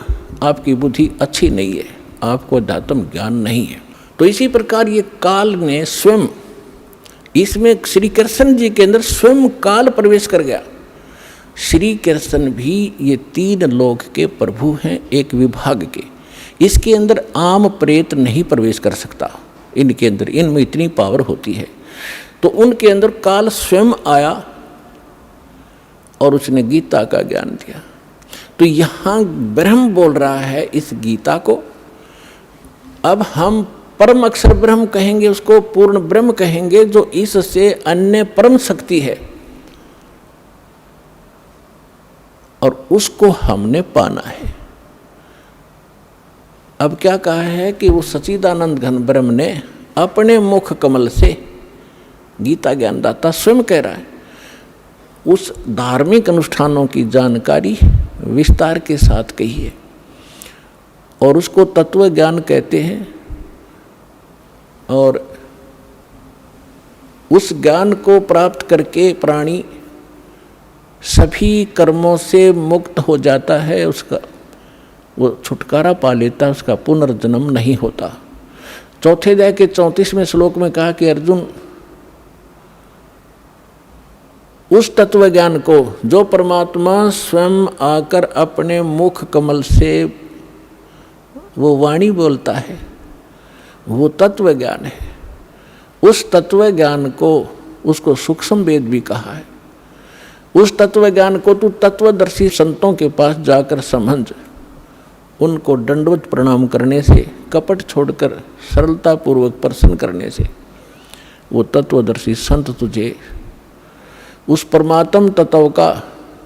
आपकी बुद्धि अच्छी नहीं है, आपको अध्यात्म ज्ञान नहीं है। तो इसी प्रकार ये काल ने स्वयं, इसमें श्री कृष्ण जी के अंदर स्वयं काल प्रवेश कर गया। श्री कृष्ण भी ये 3 लोक के प्रभु हैं, एक विभाग के, इसके अंदर आम प्रेत नहीं प्रवेश कर सकता, इनके अंदर, इनमें इतनी पावर होती है। तो उनके अंदर काल स्वयं आया और उसने गीता का ज्ञान दिया। तो यहाँ ब्रह्म बोल रहा है इस गीता को, अब हम परम अक्षर ब्रह्म कहेंगे, उसको पूर्ण ब्रह्म कहेंगे, जो इससे अन्य परम शक्ति है, और उसको हमने पाना है। अब क्या कहा है कि वो सच्चिदानंद घन ब्रह्म ने अपने मुख कमल से, गीता ज्ञानदाता स्वयं कह रहा है, उस धार्मिक अनुष्ठानों की जानकारी विस्तार के साथ कही है, और उसको तत्व ज्ञान कहते हैं। और उस ज्ञान को प्राप्त करके प्राणी सभी कर्मों से मुक्त हो जाता है, उसका वो छुटकारा पा लेता है, उसका पुनर्जन्म नहीं होता। चौथे अध्याय के 34वें श्लोक में कहा कि अर्जुन, उस तत्व ज्ञान को जो परमात्मा स्वयं आकर अपने मुख कमल से वो वाणी बोलता है, वो तत्व ज्ञान है। उस तत्व ज्ञान को, उसको सूक्ष्म वेद भी कहा है। उस तत्व ज्ञान को तू तत्वदर्शी संतों के पास जाकर समझ, उनको दंडवत प्रणाम करने से, कपट छोड़कर सरलता पूर्वक प्रसन्न करने से वो तत्वदर्शी संत तुझे उस परमात्म तत्व का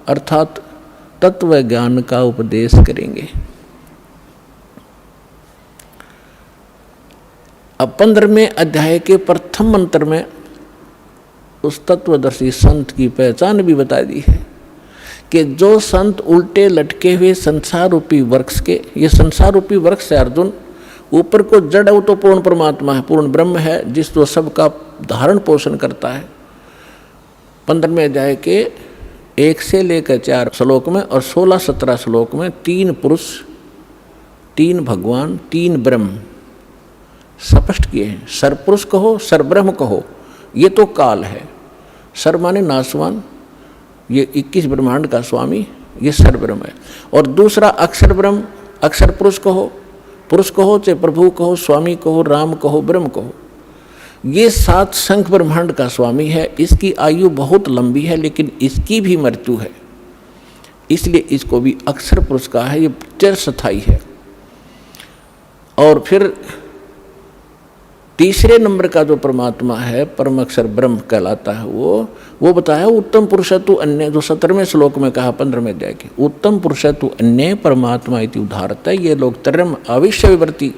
अर्थात तत्व ज्ञान का उपदेश करेंगे। अब 15वें अध्याय के प्रथम मंत्र में उस तत्वदर्शी संत की पहचान भी बता दी है कि जो संत उल्टे लटके हुए संसार रूपी वृक्ष के, ये संसार रूपी वृक्ष है अर्जुन, ऊपर को जड़ वो तो पूर्ण परमात्मा है, पूर्ण ब्रह्म है, जिस जो सबका धारण पोषण करता है। 15वें अध्याय के 1 से लेकर 4 श्लोक में और 16-17 श्लोक में 3 पुरुष, 3 भगवान, 3 ब्रह्म स्पष्ट किए हैं। सरपुरुष कहो, सरब्रह्म कहो, ये तो काल है। सर माने नासवान, ये 21 ब्रह्मांड का स्वामी, ये सरब्रह्म है। और दूसरा अक्षर ब्रह्म, अक्षर पुरुष कहो चाहे प्रभु कहो, स्वामी कहो, राम कहो, ब्रह्म कहो, ये 7 संख्य ब्रह्मांड का स्वामी है। इसकी आयु बहुत लंबी है, लेकिन इसकी भी मृत्यु है, इसलिए इसको भी अक्षर पुरुष कहा है। ये चिरस्थायी है। और फिर तीसरे नंबर का जो परमात्मा है, परम अक्षर ब्रह्म कहलाता है, वो बताया उत्तम पुरुषत्व अन्य, जो 17वें श्लोक में कहा 15वें अध्याय के, उत्तम पुरुषत्व अन्य परमात्मा इति उदाहरता है। ये लोग तरम अविश्य विवर्ती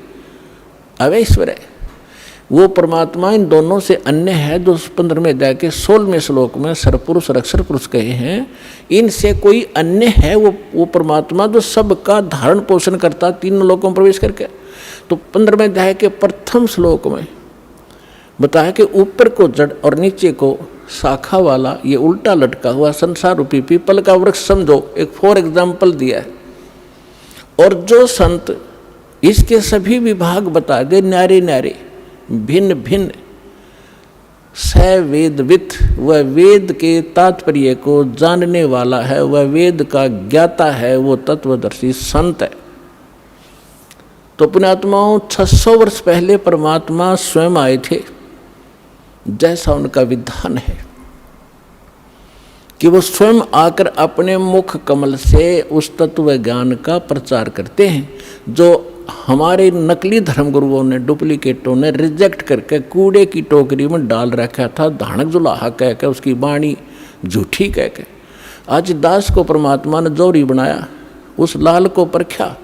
अवैश्वर है, वो परमात्मा इन दोनों से अन्य है, जो 15वें अध्याय के 16वें श्लोक में सरपुरुष और अक्षर पुरुष कहे हैं। इनसे कोई अन्य है वो परमात्मा जो सबका धारण पोषण करता, 3 लोकों में प्रवेश करके। तो 15वें अध्याय के प्रथम श्लोक में बताया कि ऊपर को जड़ और नीचे को शाखा वाला ये उल्टा लटका हुआ संसार रूपी पीपल का वृक्ष समझो, एक फॉर एग्जाम्पल दिया है। और जो संत इसके सभी विभाग बता दे, न्यारे न्यारे, भिन्न भिन्न, स वेदवित, वह वेद के तात्पर्य को जानने वाला है, वह वेद का ज्ञाता है, वो तत्वदर्शी संत है। तो पुण्यात्माओं, 600 वर्ष पहले परमात्मा स्वयं आए थे, जैसा उनका विधान है कि वो स्वयं आकर अपने मुख कमल से उस तत्व ज्ञान का प्रचार करते हैं, जो हमारे नकली धर्मगुरुओं ने, डुप्लीकेटों ने रिजेक्ट करके कूड़े की टोकरी में डाल रखा था, धानक जुलाहा कह के, उसकी वाणी झूठी कह के। आज दास को परमात्मा ने जोरी बनाया, उस लाल को परखा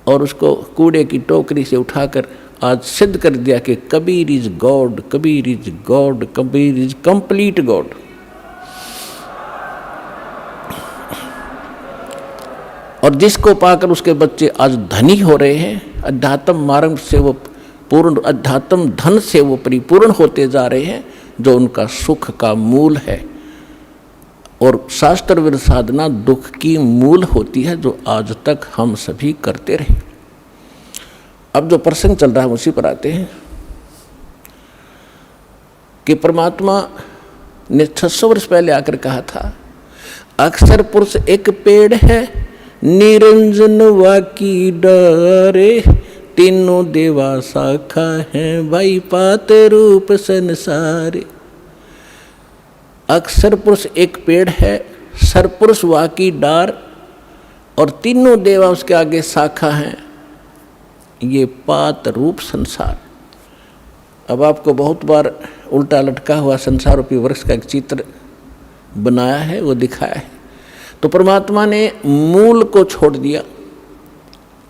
और उसको कूड़े की टोकरी से उठाकर आज सिद्ध कर दिया कि Kabir is God, Kabir is God, Kabir is complete God. और जिसको पाकर उसके बच्चे आज धनी हो रहे हैं, अध्यात्म मार्ग से वो पूर्ण, अध्यात्म धन से वो परिपूर्ण होते जा रहे हैं, जो उनका सुख का मूल है। और शास्त्र विरुद्ध साधना दुख की मूल होती है, जो आज तक हम सभी करते रहे। अब जो प्रसंग चल रहा है उसी पर आते हैं कि परमात्मा ने 600 वर्ष पहले आकर कहा था, अक्षर पुरुष एक पेड़ है, निरंजन वाकी डारे, तीनों देवा शाखा है, भाई पात रूप संसारे। अक्षर पुरुष एक पेड़ है, सरपुरुष वाकी डार, और तीनों देवा उसके आगे शाखा हैं, ये पात रूप संसार। अब आपको बहुत बार उल्टा लटका हुआ संसार रूपी वृक्ष का एक चित्र बनाया है, वो दिखाया है। तो परमात्मा ने मूल को छोड़ दिया,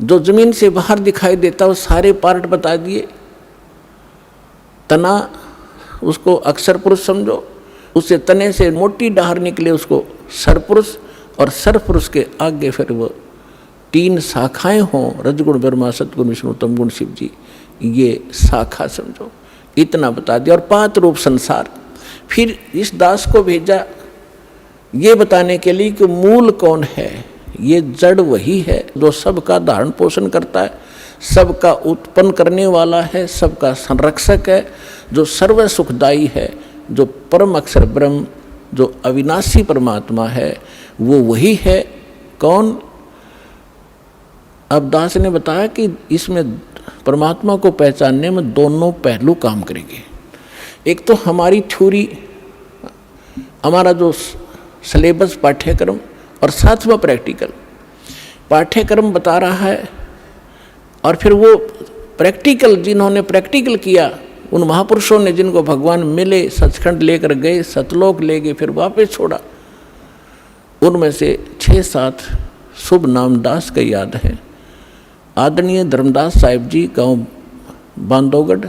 जो जमीन से बाहर दिखाई देता वो सारे पार्ट बता दिए। तना, उसको अक्षर पुरुष समझो, उससे तने से मोटी डाहर निकले उसको सरपुरुष, और सरपुरुष के आगे फिर वो 3 शाखाएं हों, रजगुण ब्रह्मा, सतगुण विष्णु, तमगुण शिव जी, ये शाखा समझो, इतना बता दिया। और 5 रूप संसार। फिर इस दास को भेजा ये बताने के लिए कि मूल कौन है। ये जड़ वही है जो सबका धारण पोषण करता है, सबका उत्पन्न करने वाला है, सबका संरक्षक है, जो सर्व सुखदायी है, जो परम अक्षर ब्रह्म, जो अविनाशी परमात्मा है, वो वही है। कौन? अब दास ने बताया कि इसमें परमात्मा को पहचानने में दोनों पहलू काम करेंगे। एक तो हमारी थ्योरी, हमारा जो सिलेबस पाठ्यक्रम, और साथ में प्रैक्टिकल। पाठ्यक्रम बता रहा है और फिर वो प्रैक्टिकल, जिन्होंने प्रैक्टिकल किया, उन महापुरुषों ने जिनको भगवान मिले, सचखंड लेकर गए, सतलोक ले गए, फिर वापस छोड़ा, उनमें से 6-7 शुभ नाम दास का याद है। आदरणीय धर्मदास साहिब जी, गांव बांधवगढ़,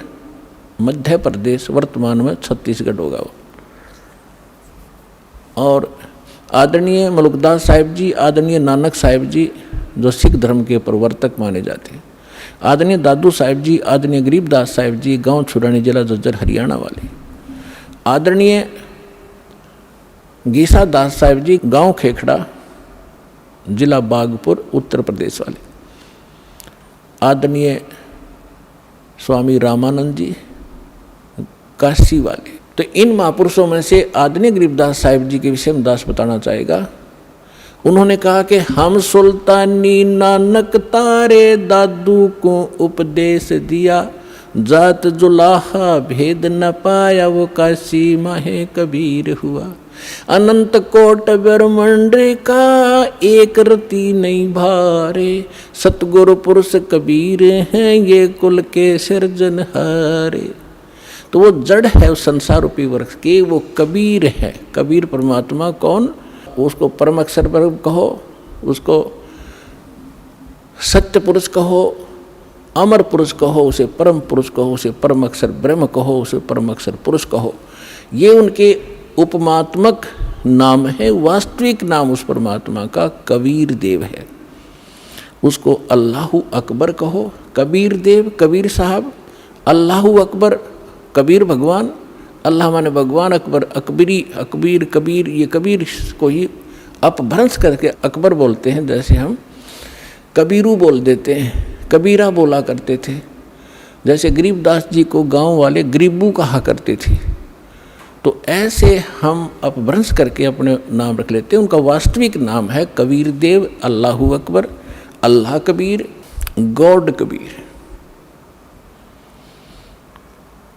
मध्य प्रदेश, वर्तमान में छत्तीसगढ़ होगा वो। और आदरणीय मलुकदास साहिब जी, आदरणीय नानक साहिब जी, जो सिख धर्म के प्रवर्तक माने जाते हैं। आदरणीय दादू साहिब जी, आदरणीय गरीबदास साहिब जी, गांव छुरानी, जिला झज्जर, हरियाणा वाले। आदरणीय गीसा दास साहिब जी, गांव खेखड़ा, जिला बागपुर, उत्तर प्रदेश वाले। आदरणीय स्वामी रामानंद जी, काशी वाले। तो इन महापुरुषों में से आदरणीय गरीबदास साहिब जी के विषय में दास बताना चाहेगा। उन्होंने कहा कि हम सुल्तानी नानक तारे दादू को उपदेश दिया, जात जुलाहा भेद न पाया वो काशी माहे कबीर हुआ। अनंत कोट ब्रह्मांड का एक रति नहीं भारे, सतगुरु पुरुष कबीर हैं ये कुल के सिरजनहारे। तो वो जड़ है उस संसार रूपी वृक्ष की, वो कबीर है। कबीर परमात्मा कौन? उसको परम अक्षर पर कहो, उसको सत्य पुरुष कहो, अमर पुरुष कहो, उसे परम पुरुष कहो, उसे परम अक्षर ब्रह्म कहो, उसे परम अक्षर पुरुष कहो। ये उनके उपमात्मक नाम है। वास्तविक नाम उस परमात्मा का कबीर देव है। उसको अल्लाहु अकबर कहो, कबीर देव, कबीर साहब, अल्लाहु अकबर, कबीर भगवान, अल्लाह माने भगवान, अकबर अकबरी, अकबीर कबीर, ये कबीर को ही अपभ्रंश करके अकबर बोलते हैं। जैसे हम कबीरू बोल देते हैं, कबीरा बोला करते थे। जैसे गरीबदास जी को गांव वाले गरीबू कहा करते थे। तो ऐसे हम अपभ्रंश करके अपने नाम रख लेते हैं। उनका वास्तविक नाम है कबीर देव, अल्लाहु अकबर, अल्लाह कबीर, गॉड कबीर।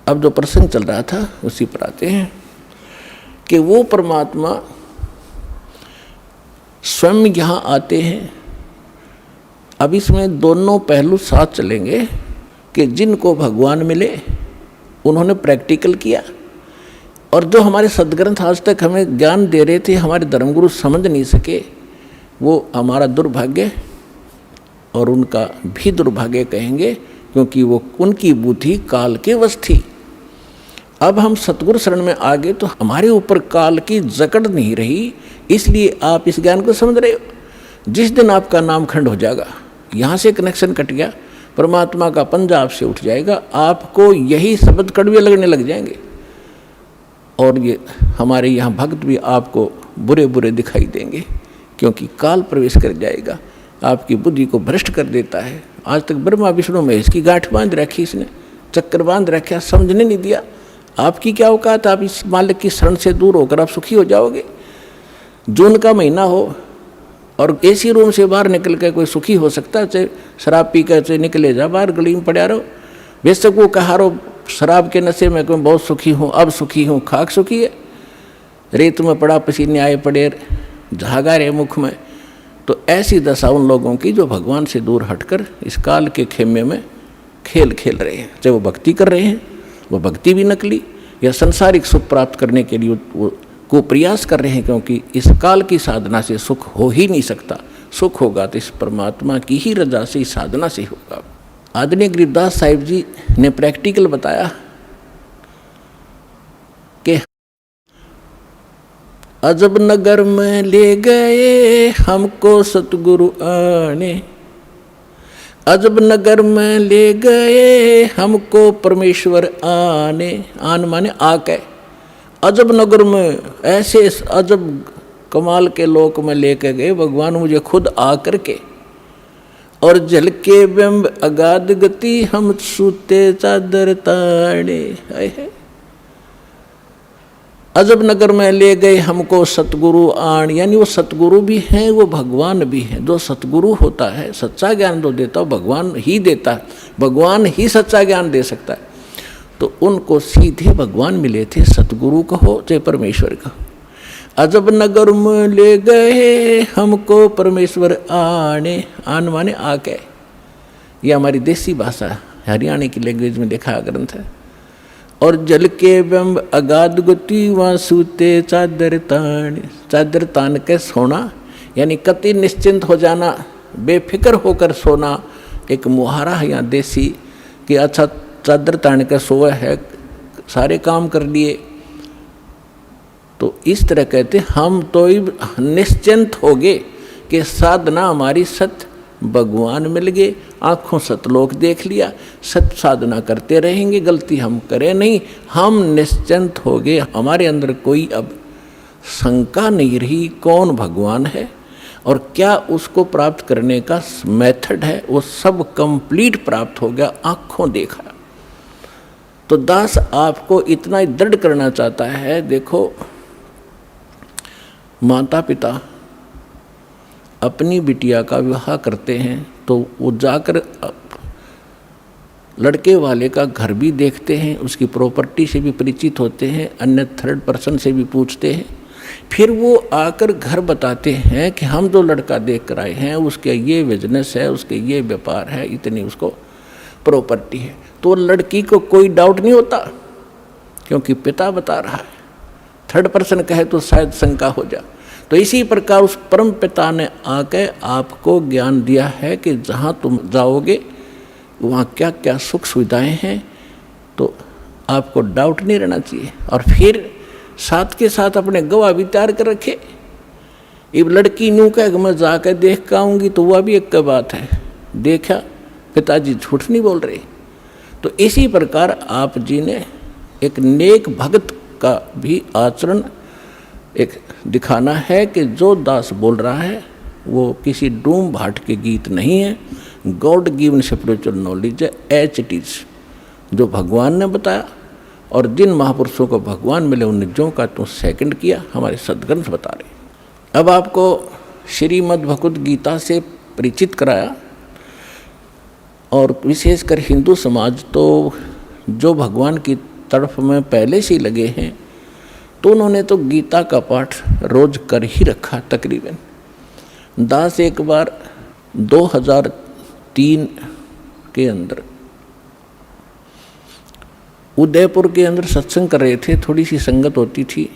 अब जो प्रसंग चल रहा था उसी पर आते हैं कि वो परमात्मा स्वयं यहाँ आते हैं। अब इसमें दोनों पहलू साथ चलेंगे कि जिनको भगवान मिले उन्होंने प्रैक्टिकल किया, और जो हमारे सदग्रंथ आज तक हमें ज्ञान दे रहे थे, हमारे धर्मगुरु समझ नहीं सके, वो हमारा दुर्भाग्य और उनका भी दुर्भाग्य कहेंगे, क्योंकि वो उनकी बुद्धि काल के वश थी। अब हम सतगुरु शरण में आ गए तो हमारे ऊपर काल की जकड़ नहीं रही, इसलिए आप इस ज्ञान को समझ रहे हो। जिस दिन आपका नाम खंड हो जाएगा, यहाँ से कनेक्शन कट गया, परमात्मा का पंजा आपसे उठ जाएगा, आपको यही शब्द कड़वे लगने लग जाएंगे। और ये हमारे यहाँ भक्त भी आपको बुरे बुरे दिखाई देंगे, क्योंकि काल प्रवेश कर जाएगा, आपकी बुद्धि को भ्रष्ट कर देता है। आज तक ब्रह्मा विष्णु महेश की गांठ बांध रखी, इसने चक्कर बांध रखा, समझने नहीं दिया। आपकी क्या औकात, आप इस मालिक की शरण से दूर होकर आप सुखी हो जाओगे। जून का महीना हो और एसी रूम से बाहर निकल कर कोई सुखी हो सकता है? चाहे शराब पी कर चाहे निकले जा बाहर, गली में पड़ा रहो। बेशक वो कहा रहो शराब के नशे में मैं बहुत सुखी हूँ, अब सुखी हूँ, खाक सुखी है, रेत में पड़ा, पसीने आए पड़े, झागा रहे मुख में। तो ऐसी दशा उन लोगों की जो भगवान से दूर हटकर इस काल के खेमे में खेल खेल रहे हैं। चाहे वो भक्ति कर रहे हैं, वो भक्ति भी नकली, या संसारिक सुख प्राप्त करने के लिए वो को प्रयास कर रहे हैं, क्योंकि इस काल की साधना से सुख हो ही नहीं सकता। सुख होगा तो इस परमात्मा की ही रजा से, इस साधना से होगा। आदरणीय गरीबदास साहिब जी ने प्रैक्टिकल बताया कि अजब नगर में ले गए हमको सतगुरु आने, अजब नगर में ले गए हमको परमेश्वर आने। आन माने आके, अजब नगर में, ऐसे अजब कमाल के लोक में लेके गए भगवान मुझे खुद आकर के। और जल के बिंब अगाध गति हम सूते चादर ताड़े। अजब नगर में ले गए हमको सतगुरु आण, यानी वो सतगुरु भी हैं, वो भगवान भी हैं। जो सतगुरु होता है, सच्चा ज्ञान जो देता है भगवान ही देता है, भगवान ही सच्चा ज्ञान दे सकता है। तो उनको सीधे भगवान मिले थे, सतगुरु कहो चाहे परमेश्वर कहो। अजब नगर में ले गए हमको परमेश्वर आने, आन माने आके। ये हमारी देसी भाषा हरियाणा की लैंग्वेज में लिखा ग्रंथ है। और जल के बिंब अगाध गति वहाँ सूते चादर तान, चादर तान के सोना, यानी कति निश्चिंत हो जाना, बेफिक्र होकर सोना। एक मुहारा है यहाँ देसी कि अच्छा चादर तान के सोए है, सारे काम कर लिए। तो इस तरह कहते हम तो निश्चिंत हो गए कि साधना हमारी सत भगवान मिल गए, आँखों सतलोक देख लिया, सत साधना करते रहेंगे, गलती हम करें नहीं, हम निश्चिंत हो गए। हमारे अंदर कोई अब शंका नहीं रही कौन भगवान है और क्या उसको प्राप्त करने का मेथड है, वो सब कंप्लीट प्राप्त हो गया, आंखों देखा। तो दास आपको इतना ही दृढ़ करना चाहता है। देखो, माता पिता अपनी बिटिया का विवाह करते हैं तो वो जाकर लड़के वाले का घर भी देखते हैं, उसकी प्रॉपर्टी से भी परिचित होते हैं, अन्य थर्ड पर्सन से भी पूछते हैं, फिर वो आकर घर बताते हैं कि हम जो लड़का देख कर आए हैं उसके ये बिजनेस है, उसके ये व्यापार है, इतनी उसको प्रॉपर्टी है। तो लड़की को कोई डाउट नहीं होता क्योंकि पिता बता रहा है। थर्ड पर्सन कहे तो शायद शंका हो जाए। तो इसी प्रकार उस परम पिता ने आके आपको ज्ञान दिया है कि जहाँ तुम जाओगे वहाँ क्या क्या सुख सुविधाएं हैं, तो आपको डाउट नहीं रहना चाहिए। और फिर साथ के साथ अपने गवाह भी तैयार कर रखे। अब लड़की न्यू कह मैं जाकर देख कर आऊँगी तो वह भी एक बात है, देखा पिताजी झूठ नहीं बोल रहे। तो इसी प्रकार आप जी ने एक नेक भक्त का भी आचरण एक दिखाना है कि जो दास बोल रहा है वो किसी डूम भाट के गीत नहीं है, गॉड गिवन स्पिरिचुअल नॉलेज है, एच इट इज, जो भगवान ने बताया। और जिन महापुरुषों को भगवान मिले उन जो का तो सेकंड किया, हमारे सदग्रंथ बता रहे। अब आपको श्रीमद् भगवद गीता से परिचित कराया, और विशेषकर हिंदू समाज तो जो भगवान की तरफ में पहले से ही लगे हैं तो उन्होंने तो गीता का पाठ रोज कर ही रखा तकरीबन। दास एक बार 2003 के अंदर उदयपुर के अंदर सत्संग कर रहे थे, थोड़ी सी संगत होती थी,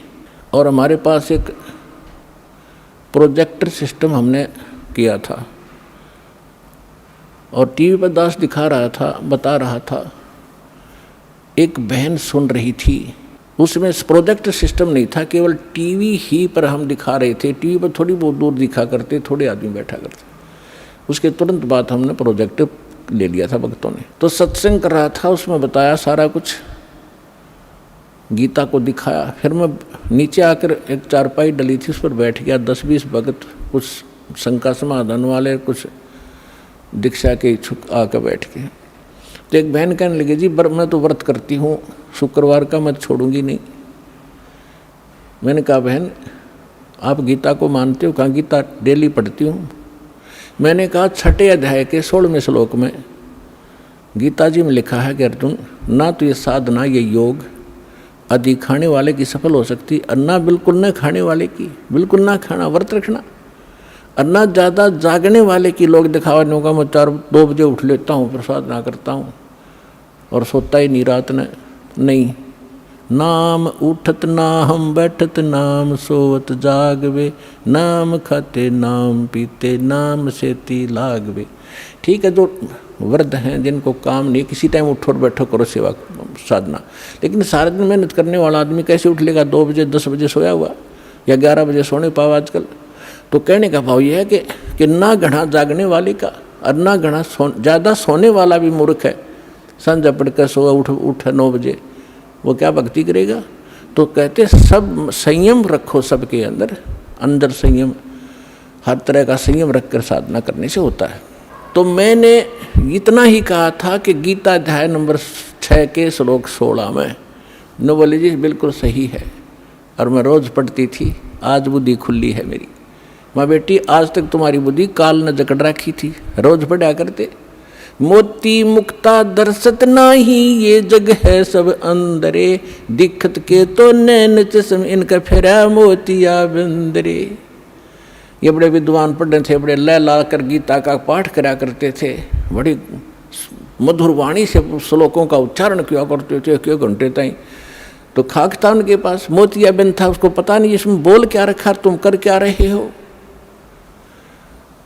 और हमारे पास एक प्रोजेक्टर सिस्टम हमने किया था और टीवी पर दास दिखा रहा था, बता रहा था। एक बहन सुन रही थी, उसमें प्रोजेक्टर सिस्टम नहीं था, केवल टीवी ही पर हम दिखा रहे थे। टीवी पर थोड़ी बहुत दूर दिखा करते, थोड़े आदमी बैठा करते। उसके तुरंत बाद हमने प्रोजेक्टर ले लिया था भक्तों ने। तो सत्संग कर रहा था, उसमें बताया सारा कुछ, गीता को दिखाया। फिर मैं नीचे आकर एक चारपाई डली थी उस पर बैठ गया। 10-20 भगत, कुछ शंका समाधान वाले, कुछ दीक्षा के इच्छुक आकर बैठ गए। तो एक बहन कहने लगी, जी मैं तो व्रत करती हूँ, शुक्रवार का मैं छोड़ूंगी नहीं। मैंने कहा बहन आप गीता को मानते हो? कहा गीता डेली पढ़ती हूँ। मैंने कहा 6 अध्याय के 16वें श्लोक में गीता जी में लिखा है कि अर्जुन, ना तो ये साधना, ये योग अधिक खाने वाले की सफल हो सकती, और ना बिल्कुल न खाने वाले की, बिल्कुल ना खाना, व्रत रखना, और ना ज़्यादा जागने वाले की। लोग दिखावा नहीं होगा, मैं 4-2 बजे उठ लेता हूँ, प्रसाद ना करता हूँ और सोता ही नहीं रात ने, नहीं। नाम उठत ना हम बैठत, नाम सोवत जागवे, नाम खाते नाम पीते, नाम सेती लागवे। ठीक है, जो वृद्ध हैं जिनको काम नहीं, किसी टाइम उठो और बैठो करो सेवा साधना, लेकिन सारे दिन मेहनत करने वाला आदमी कैसे उठ लेगा? 2 बजे 10 बजे सोया हुआ या 11 बजे सोने पाओ आजकल। तो कहने का भाव ये है कि ना घना जागने वाले का और ना घना ज़्यादा सोने वाला भी मूर्ख है। संध्या पढ़कर सोया उठ 9 बजे, वो क्या भक्ति करेगा? तो कहते सब संयम रखो, सबके अंदर संयम, हर तरह का संयम रखकर साधना करने से होता है। तो मैंने इतना ही कहा था कि गीता अध्याय नंबर 6 के श्लोक 16 में नोबल जी बिल्कुल सही है, और मैं रोज़ पढ़ती थी। आज बुद्धि खुली है मेरी। माँ बेटी, आज तक तुम्हारी बुद्धि काल ने जकड़ रखी थी, रोज पढ़ा करते। मोती मुक्ता दर्शत नाही, ये जग है सब अंदरे, दिखत के तो नैन चश्म, इनका फेरा मोतिया बंदरे। ये बड़े विद्वान पढ़े थे, बड़े लय ला कर गीता का पाठ करा करते थे, बड़ी मधुर वाणी से श्लोकों का उच्चारण किया करते थे 1 घंटे तक। तो खाक था उनके पास, मोतिया बिन था, उसको पता नहीं इसमें बोल क्या रखा, तुम कर क्या रहे हो।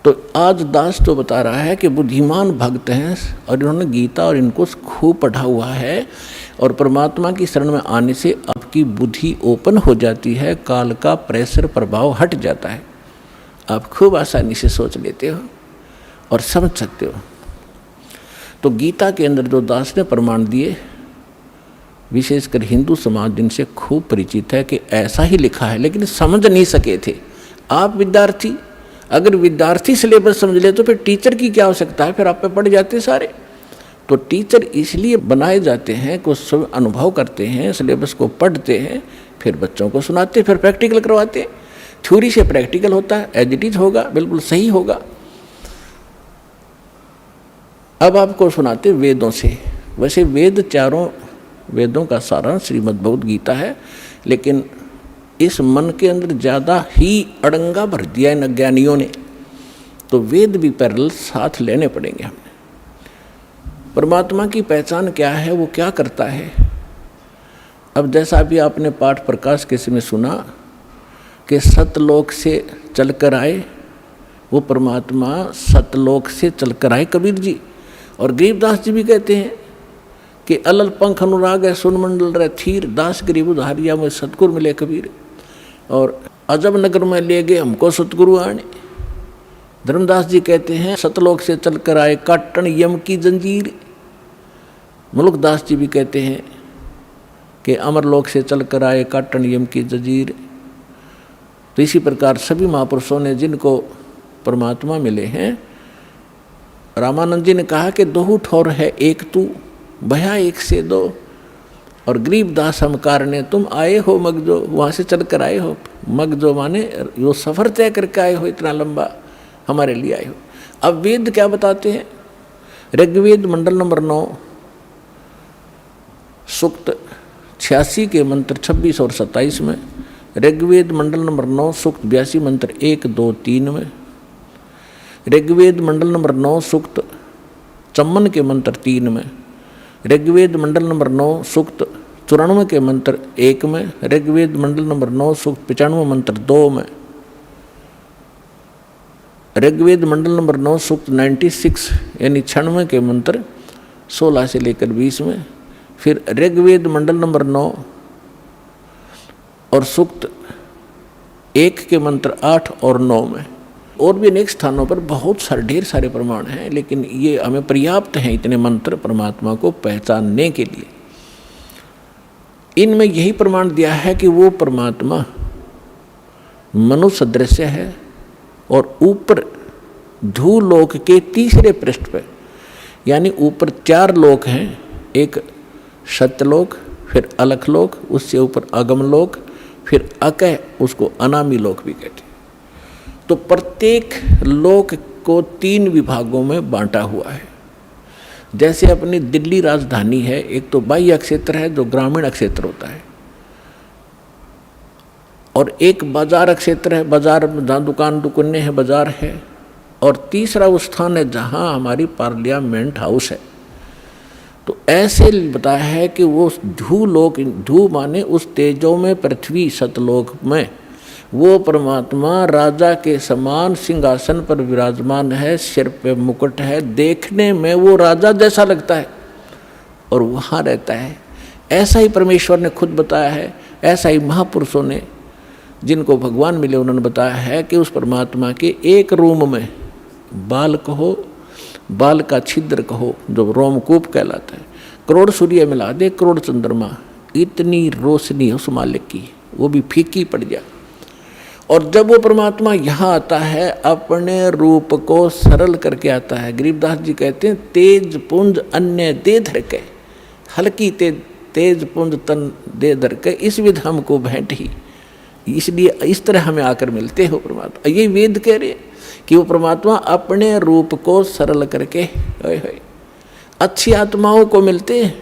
तो आज दास तो बता रहा है कि बुद्धिमान भक्त हैं और इन्होंने गीता और इनको खूब पढ़ा हुआ है, और परमात्मा की शरण में आने से आपकी बुद्धि ओपन हो जाती है, काल का प्रेशर प्रभाव हट जाता है, आप खूब आसानी से सोच लेते हो और समझ सकते हो। तो गीता के अंदर जो दास ने प्रमाण दिए विशेषकर हिंदू समाज इनसे खूब परिचित है कि ऐसा ही लिखा है, लेकिन समझ नहीं सके थे। आप विद्यार्थी, अगर विद्यार्थी सिलेबस समझ ले तो फिर टीचर की क्या आवश्यकता है, फिर आप पे पढ़ जाते सारे। तो टीचर इसलिए बनाए जाते हैं कि सब अनुभव करते हैं, सिलेबस को पढ़ते हैं, फिर बच्चों को सुनाते, फिर प्रैक्टिकल करवाते हैं। थ्योरी से प्रैक्टिकल होता है, एज इट इज होगा, बिल्कुल सही होगा। अब आपको सुनाते वेदों से। वैसे वेद चारों वेदों का सारांश श्रीमद् भगवद गीता है, लेकिन इस मन के अंदर ज़्यादा ही अड़ंगा भर दिया इन अज्ञानियों ने, तो वेद भी पैरेलल साथ लेने पड़ेंगे हमें। परमात्मा की पहचान क्या है, वो क्या करता है। अब जैसा अभी आपने पाठ प्रकाश के समय सुना कि सतलोक से चलकर आए, वो परमात्मा सतलोक से चलकर आए कबीर जी। और गरीबदास जी भी कहते हैं कि अलल पंख अनुराग है सुन मंडल रहे थीर, दास गरीब उधारिया में सतगुरु मिले कबीर। और अजब नगर में ले गए हमको सतगुरु आने। धर्मदास जी कहते हैं सतलोक से चलकर आए काटन यम की जंजीर। मुल्कदास जी भी कहते हैं कि अमरलोक से चलकर आए काटन यम की जंजीर। तो इसी प्रकार सभी महापुरुषों ने जिनको परमात्मा मिले हैं, रामानंद जी ने कहा कि दो ठोर है एक तू, भया एक से दो। और गरीबदास हम कारणे तुम आए हो मगजो, वहाँ से चलकर आए हो। मगजो माने वो सफ़र तय करके आए हो, इतना लंबा हमारे लिए आए हो। अब वेद क्या बताते हैं। ऋग्वेद मंडल नंबर 9 सूक्त 86 के मंत्र 26 और 27 में, ऋग्वेद मंडल नंबर 9 सूक्त 82 मंत्र 1, 2, 3 में, ऋग्वेद मंडल नंबर 9 सूक्त 54 के मंत्र 3 में, ऋग्वेद मंडल नंबर 9 सूक्त 94 के मंत्र 1 में, ऋग्वेद मंडल नंबर 9 सूक्त 95 मंत्र 2 में, ऋग्वेद मंडल नंबर 9 सूक्त 96 यानी 96 के मंत्र 16 से लेकर 20 में, फिर ऋग्वेद मंडल नंबर 9 और सूक्त 1 के मंत्र 8 और 9 में। और भी अनेक स्थानों पर बहुत सारे ढेर सारे प्रमाण हैं, लेकिन ये हमें पर्याप्त हैं इतने मंत्र परमात्मा को पहचानने के लिए। इनमें यही प्रमाण दिया है कि वो परमात्मा मनुष्य सदृश है और ऊपर धूलोक के तीसरे पृष्ठ पर, यानी ऊपर 4 लोक हैं, एक सत्यलोक, फिर अलखलोक, उससे ऊपर अगमलोक, फिर अकह, उसको अनामी लोक भी कहते हैं। तो प्रत्येक लोक को 3 विभागों में बांटा हुआ है। जैसे अपनी दिल्ली राजधानी है, एक तो बाह्य क्षेत्र है जो ग्रामीण क्षेत्र होता है, और एक बाजार क्षेत्र है, बाजार जहाँ दुकान दुकानें हैं, बाजार है, और तीसरा वो स्थान है जहाँ हमारी पार्लियामेंट हाउस है। तो ऐसे बताया है कि वो धूलोक, धू माने उस तेजों में पृथ्वी सतलोक में वो परमात्मा राजा के समान सिंहासन पर विराजमान है, सिर पे मुकुट है, देखने में वो राजा जैसा लगता है और वहाँ रहता है। ऐसा ही परमेश्वर ने खुद बताया है, ऐसा ही महापुरुषों ने जिनको भगवान मिले उन्होंने बताया है कि उस परमात्मा के एक रूम में बाल कहो, बाल का छिद्र कहो जो रोमकूप कहलाता है, करोड़ सूर्य मिला दे, करोड़ चंद्रमा, इतनी रोशनी उस मालिक की, वो भी फीकी पड़ जाए। और जब वो परमात्मा यहाँ आता है अपने रूप को सरल करके आता है। गरीबदास जी कहते हैं तेज पुंज अन्य दे धर के, हल्की तेज पुंज तन दे धर के, इस विध हमको भेंट ही। इसलिए इस तरह हमें आकर मिलते हो परमात्मा। ये वेद कह रहे कि वो परमात्मा अपने रूप को सरल करके अच्छी आत्माओं को मिलते हैं,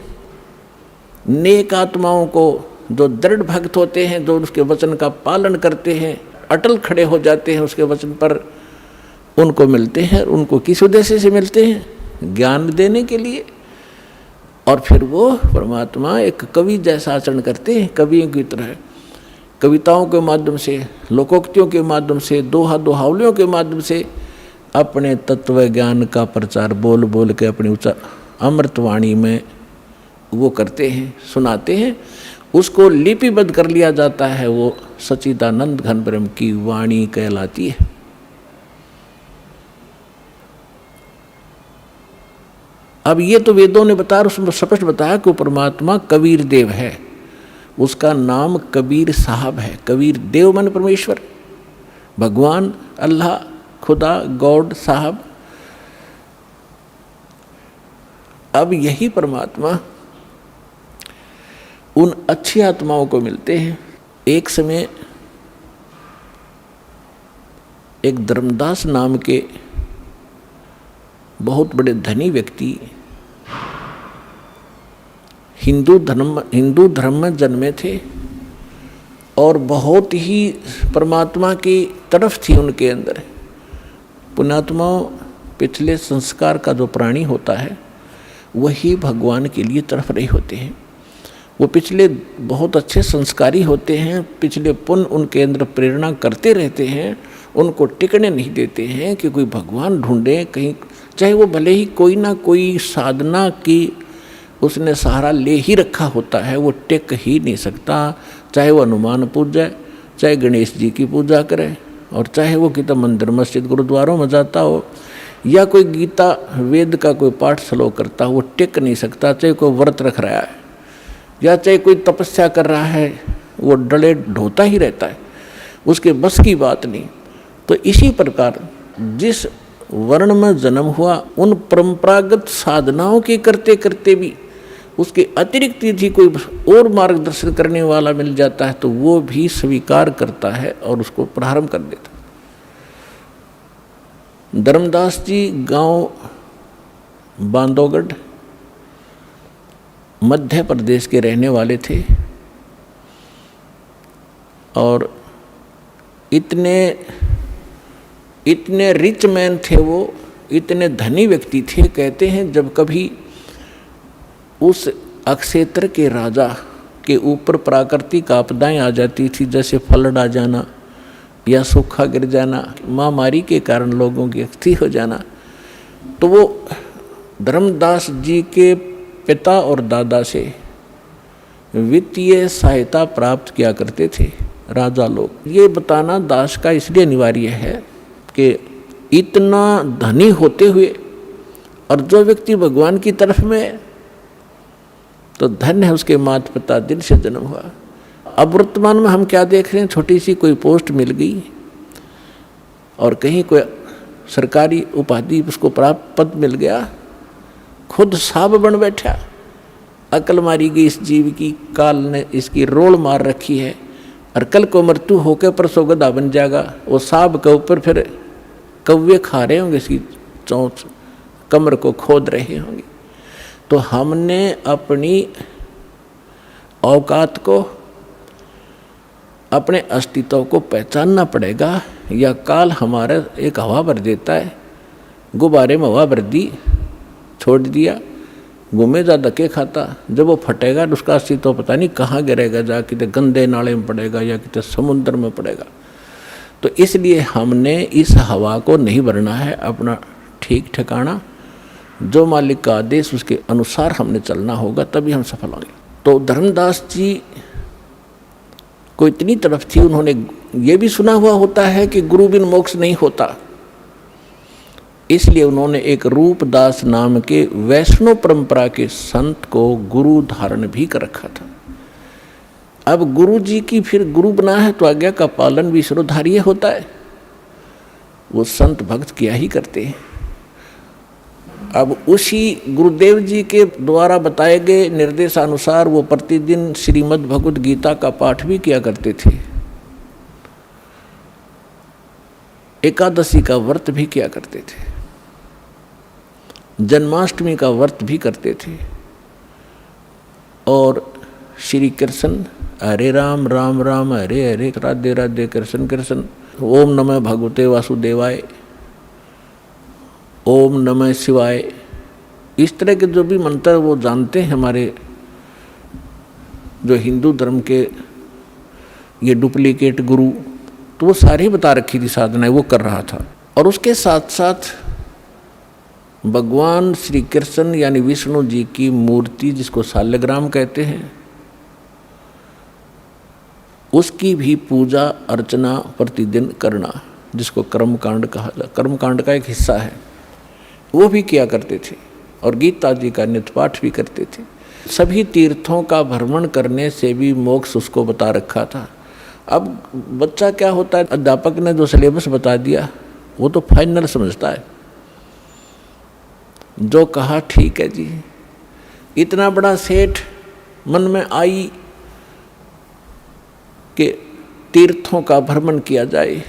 नेक आत्माओं को जो दृढ़ भक्त होते हैं, जो उसके वचन का पालन करते हैं, अटल खड़े हो जाते हैं उसके वचन पर, उनको मिलते हैं। उनको किस उद्देश्य से मिलते हैं? ज्ञान देने के लिए। और फिर वो परमात्मा एक कवि जैसा आचरण करते हैं, कवियों की तरह, कविताओं के माध्यम से, लोकोक्तियों के माध्यम से, दोहा दोहावलियों के माध्यम से अपने तत्व ज्ञान का प्रचार बोल बोल के अपनी उच्च अमृतवाणी में वो करते हैं, सुनाते हैं। उसको लिपिबद्ध कर लिया जाता है, वो सच्चिदानंद घन ब्रह्म की वाणी कहलाती है। अब ये तो वेदों ने बताया, उसमें स्पष्ट बताया कि वो परमात्मा कबीर देव है, उसका नाम कबीर साहब है। कबीर देव माने परमेश्वर, भगवान, अल्लाह, खुदा, गॉड, साहब। अब यही परमात्मा उन अच्छी आत्माओं को मिलते हैं। एक समय एक धर्मदास नाम के बहुत बड़े धनी व्यक्ति हिंदू धर्म में जन्मे थे और बहुत ही परमात्मा की तरफ थी उनके अंदर। पुण्यात्माओं, पिछले संस्कार का जो प्राणी होता है वही भगवान के लिए तरफ रहे होते हैं। वो पिछले बहुत अच्छे संस्कारी होते हैं, पिछले पुण्य उनके अंदर प्रेरणा करते रहते हैं, उनको टिकने नहीं देते हैं कि कोई भगवान ढूंढे कहीं, चाहे वो भले ही कोई ना कोई साधना की उसने सहारा ले ही रखा होता है, वो टिक ही नहीं सकता। चाहे वो हनुमान पूजा, चाहे गणेश जी की पूजा करे, और चाहे वो कितना मंदिर मस्जिद गुरुद्वारों में जाता हो, या कोई गीता वेद का कोई पाठ श्लोक करता हो, वो टिक नहीं सकता। चाहे कोई व्रत रख रहा है या चाहे कोई तपस्या कर रहा है, वो डले ढोता ही रहता है, उसके बस की बात नहीं। तो इसी प्रकार जिस वर्ण में जन्म हुआ, उन परंपरागत साधनाओं के करते करते भी उसके अतिरिक्त यदि कोई और मार्गदर्शन करने वाला मिल जाता है तो वो भी स्वीकार करता है और उसको प्रारंभ कर देता है। धर्मदास जी गांव बांधवगढ़ मध्य प्रदेश के रहने वाले थे और इतने रिच मैन थे वो, इतने धनी व्यक्ति थे। कहते हैं जब कभी उस अक्षेत्र के राजा के ऊपर प्राकृतिक आपदाएं आ जाती थी, जैसे फ्लड आ जाना या सूखा गिर जाना, महामारी के कारण लोगों की अस्थि हो जाना, तो वो धर्मदास जी के पिता और दादा से वित्तीय सहायता प्राप्त किया करते थे राजा लोग। ये बताना दास का इसलिए अनिवार्य है कि इतना धनी होते हुए और जो व्यक्ति भगवान की तरफ में, तो धन्य है उसके माता पिता दिल से जन्म हुआ। अब वर्तमान में हम क्या देख रहे हैं, छोटी सी कोई पोस्ट मिल गई और कहीं कोई सरकारी उपाधि उसको प्राप्त पद मिल गया, खुद साहब बन बैठा। अकल मारी गई इस जीव की, काल ने इसकी रोल मार रखी है और कल को मृत्यु होकर परसों गधा बन जाएगा। वो साहब के ऊपर फिर कौवे खा रहे होंगे, इसकी चोंच कमर को खोद रहे होंगे। तो हमने अपनी औकात को, अपने अस्तित्व को पहचानना पड़ेगा, या काल हमारा एक हवा भर देता है, गुब्बारे में हवा भर दी, छोड़ दिया, घूमे जा धक्के खाता, जब वो फटेगा तो उसका अस्तित्व पता नहीं कहाँ गिरेगा, जा कितने गंदे नाले में पड़ेगा या कितने समुद्र में पड़ेगा। तो इसलिए हमने इस हवा को नहीं भरना है, अपना ठीक ठिकाना, जो मालिक का आदेश उसके अनुसार हमने चलना होगा, तभी हम सफल होंगे। तो धर्मदास जी को इतनी तरफ थी, उन्होंने ये भी सुना हुआ होता है कि गुरु बिन मोक्ष नहीं होता, इसलिए उन्होंने एक रूपदास नाम के वैष्णव परंपरा के संत को गुरु धारण भी कर रखा था। अब गुरु जी की फिर गुरु बना है तो आज्ञा का पालन भी शिरोधार्य होता है, वो संत भक्त किया ही करते हैं। अब उसी गुरुदेव जी के द्वारा बताए गए निर्देशानुसार वो प्रतिदिन श्रीमद् भगवद गीता का पाठ भी किया करते थे, एकादशी का व्रत भी किया करते थे, जन्माष्टमी का व्रत भी करते थे, और श्री कृष्ण हरे राम राम राम हरे हरे राधे राधे कृष्ण कृष्ण, ओम नमः भगवते वासुदेवाय, ओम नमः शिवाय, इस तरह के जो भी मंत्र वो जानते हैं हमारे जो हिंदू धर्म के ये डुप्लीकेट गुरु, तो वो सारी बता रखी थी साधनाएं, वो कर रहा था। और उसके साथ साथ भगवान श्री कृष्ण यानी विष्णु जी की मूर्ति, जिसको शालग्राम कहते हैं, उसकी भी पूजा अर्चना प्रतिदिन करना, जिसको कर्मकांड कहा जाता, कर्मकांड का एक हिस्सा है, वो भी किया करते थे। और गीता जी का नित्य पाठ भी करते थे। सभी तीर्थों का भ्रमण करने से भी मोक्ष उसको बता रखा था। अब बच्चा क्या होता है, अध्यापक ने जो सिलेबस बता दिया वो तो फाइनल समझता है, जो कहा ठीक है जी। इतना बड़ा सेठ मन में आई कि तीर्थों का भ्रमण किया जाए,